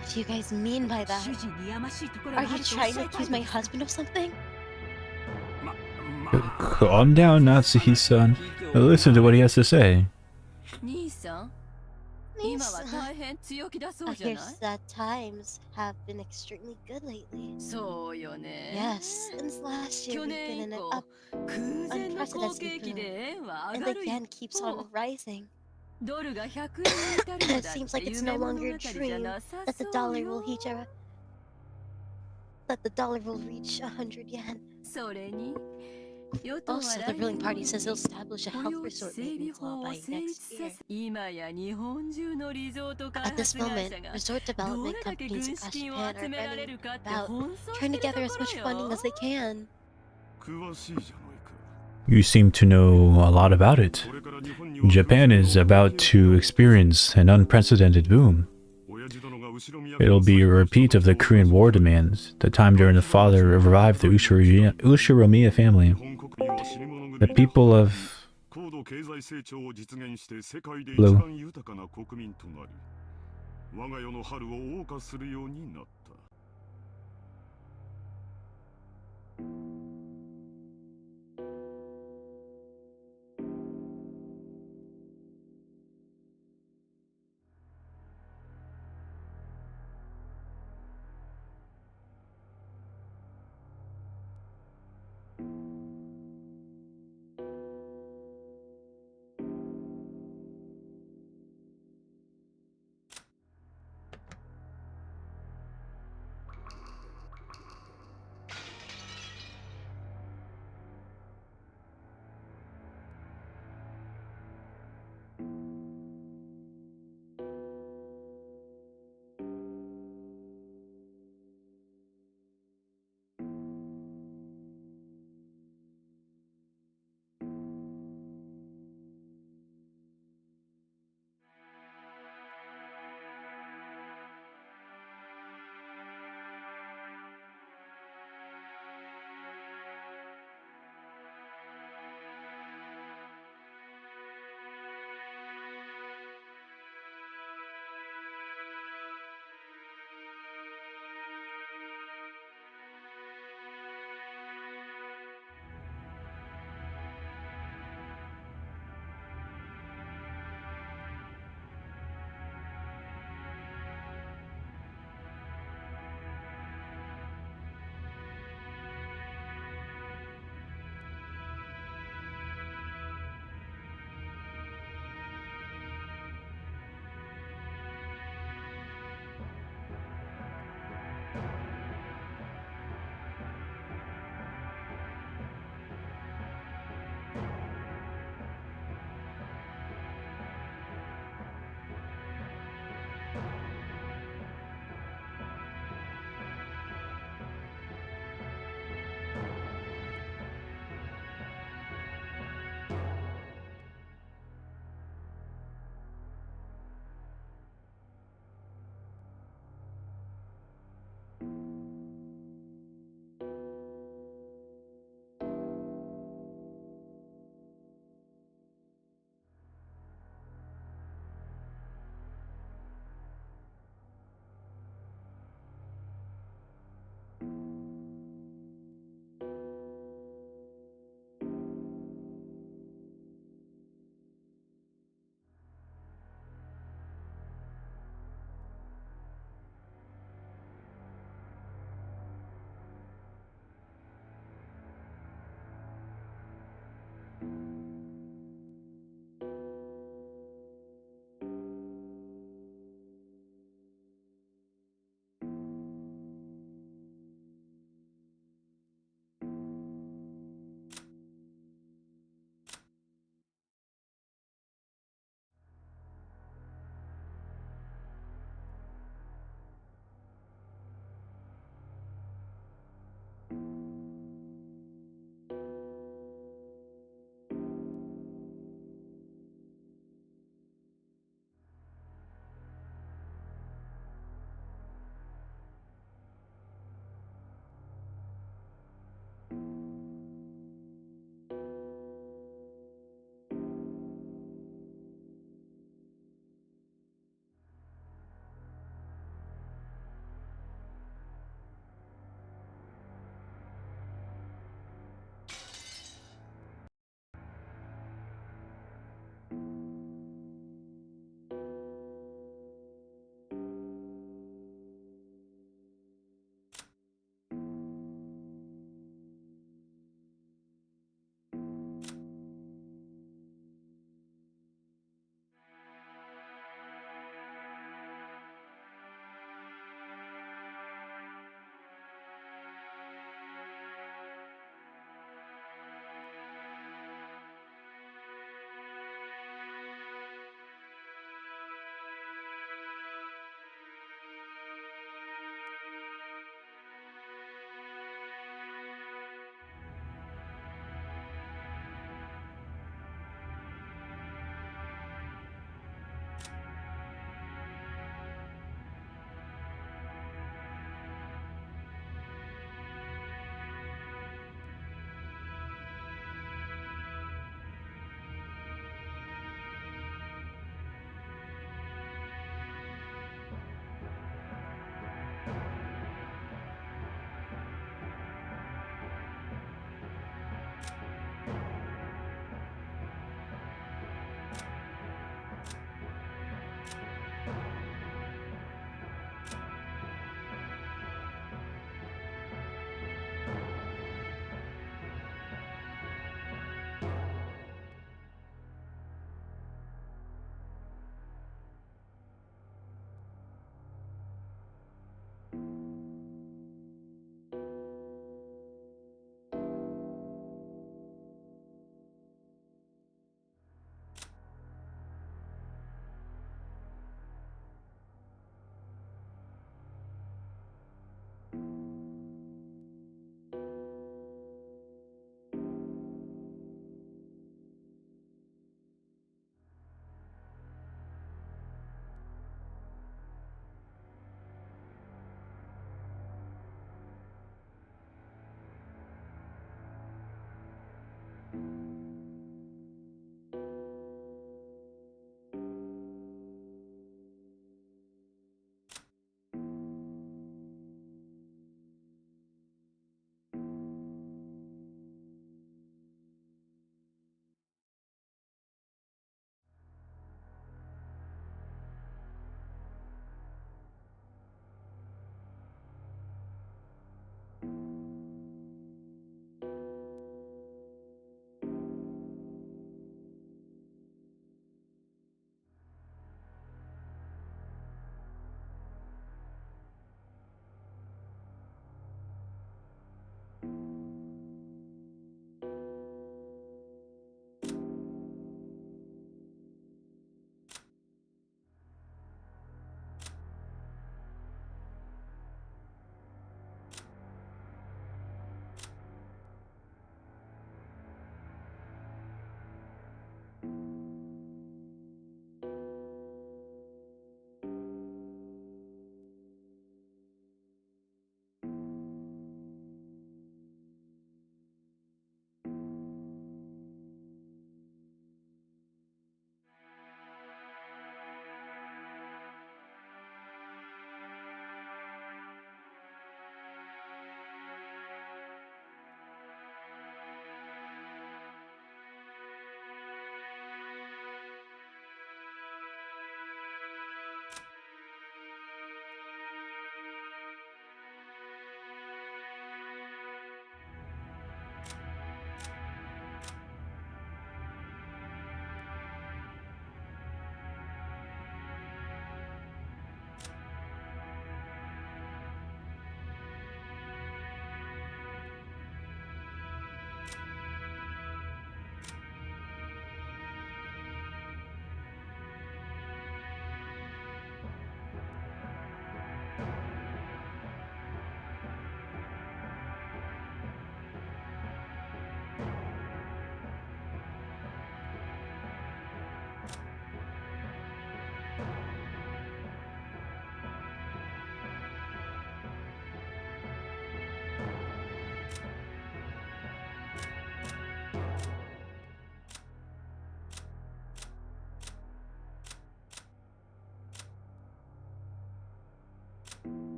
What do you guys mean by that? 主人にやましいところ Are があ you るとおっ trying しゃ to いたい accuse の my ですか？ husband of something? まあ Calm down, Natsuhi-san. Listen to what he has to say. 兄さん、今は Nice. 大変強気だそ I うじゃ hear ない？ that times have been extremely good lately. そうよね。 Yes, since last year 去 we've 年 been 以 in an 降 up, 空前の好 unprecedented 景気 boom, で円は上 and が the る一 yen keeps on 方、 rising. ドルが100円に至るの It だ seems って like it's 夢 no 物 longer 語 a じゃ dream なさ that the そう dollar よ。 will reach 100 yen. それに、与党は Also, 来 the ruling 年 party に says they'll establish a 雇 health 用 resort 整備 maintenance law 法を by 成 next 立さ year. せ、今や日本中のリゾート開 At this 発会 moment, 社が resort ど development れだけ companies 軍資 across 金を Japan are 集められ running るかって about 奔走 trying し to てる gather と as こ much ろ funding よ。 as they can. 詳しいじゃないか。 You seem to know a lot about it. これから日本には Japan is about to experience an unprecedented boom. 親父殿が後ろ宮 It'll be a repeat of the Korean War demands, the time during the father revived the Ushiromiya family. 日本国民を死に物狂 The いに people of 高度経済成長を実現して世界で一 Hello. 番豊かな国民となり、我が世の春を謳歌するようになった。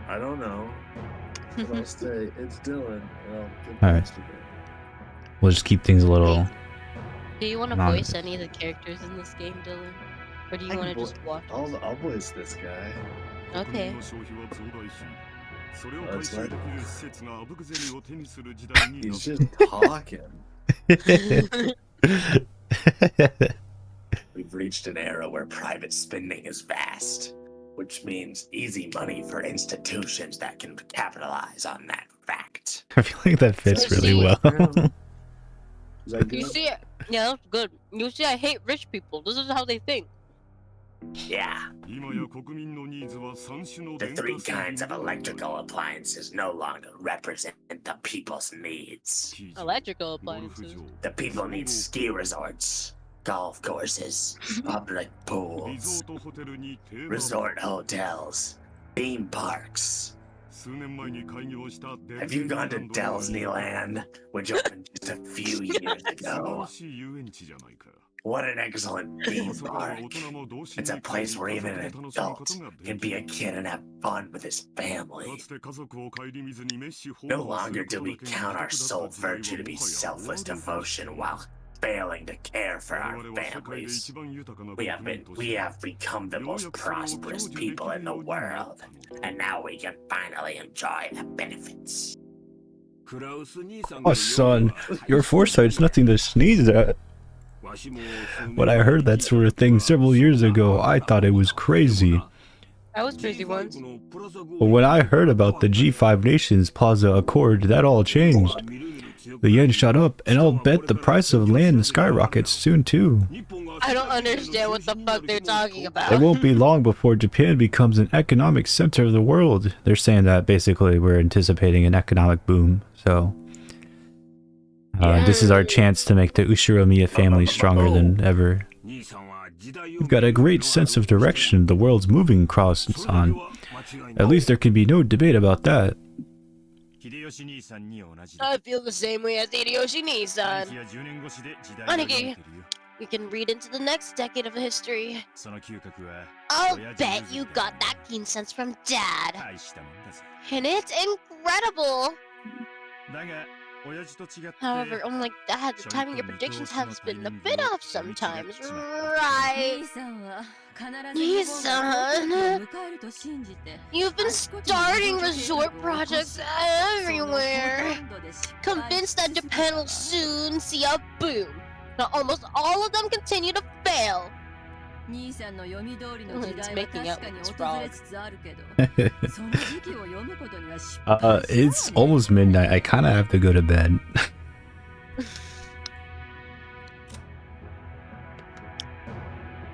I don't know. But I'll say it's Dylan, and I'll give All right. Instagram. We'll just keep things a little. Do you want to Not- voice any of the characters in this game, Dylan? Or do you I want to can just watch? I'll voice this guy. Okay. それを回収できる施設があぶく銭を手にする時代にな He's った just talking. We've reached an era where private spending is vast, which means easy money for institutions that can capitalize on that fact. I feel like that fits So really see- well. Is that You good? see, yeah, that's good. You see, I hate rich people. This is how they think. Yeah. 今や国民のニーズは3種の The 電化 three 製 kinds of 品 electrical appliances no longer represent the people's needs. 記事 Electrical ゴルフ appliances. 場 The people need ski resorts, golf courses, public リ pools, ゾートホテルにテーマ resort hotels, theme parks. 数年前に開業した Have you gone to Disneyland, which opened just a few years 素晴ら ago? しい遊園地じゃないか What an excellent theme あそこは park. 大人も同心 It's a に place where 家 even 族 an で楽しむこ adult とが can でき be a る kid and have fun with his か family. つて家族を顧みずにメッシ No longer do we count our sole virtue to be selfless devotion while failing to care for our families. We have become the most prosperous people in the world, and now we can finally enjoy the benefits. Oh, son, your foresight's nothing to sneeze at. When I heard that sort of thing several years ago, I thought it was crazy. I was crazy once. But when I heard about the G5 Nations Plaza Accord, that all changed. The yen shot up, and I'll bet the price of land skyrockets soon too. I don't understand what the fuck they're talking about. It won't be long before Japan becomes an economic center of the world. They're saying that basically we're anticipating an economic boom, so... this is our chance to make the Ushiromiya family stronger than ever. You've got a great sense of direction the world's moving across, son. At least there can be no debate about that. I feel the same way as Hideyoshi Nissan. Aniki, we can read into the next decade of history. I'll bet you got that keen sense from Dad. And it's incredible! However, unlike Dad, the timing of your predictions has been a bit off sometimes, right? Nissan, you've been starting resort projects everywhere. Convinced that Japan will soon see a boom. Now almost all of them continue to fail. It's making out with its frog. It's almost midnight. I kind of have to go to bed.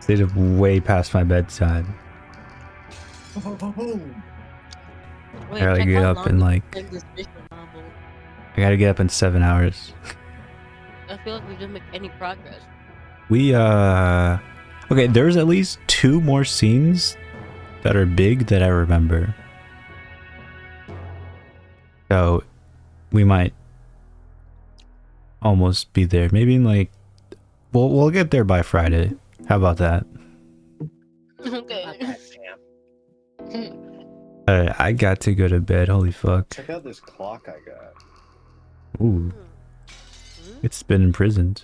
It's way past my bedtime. Wait, I gotta check get how up long in like... is this visual novel. I gotta get up in 7 hours. I feel like we didn't make any progress. We, okay, there's at least 2 more scenes that are big that I remember. So, we might almost be there. Maybe in like... We'll get there by Friday. How about that? Okay. I got to go to bed. Holy fuck. Check out this clock I got. Ooh. It's been imprisoned.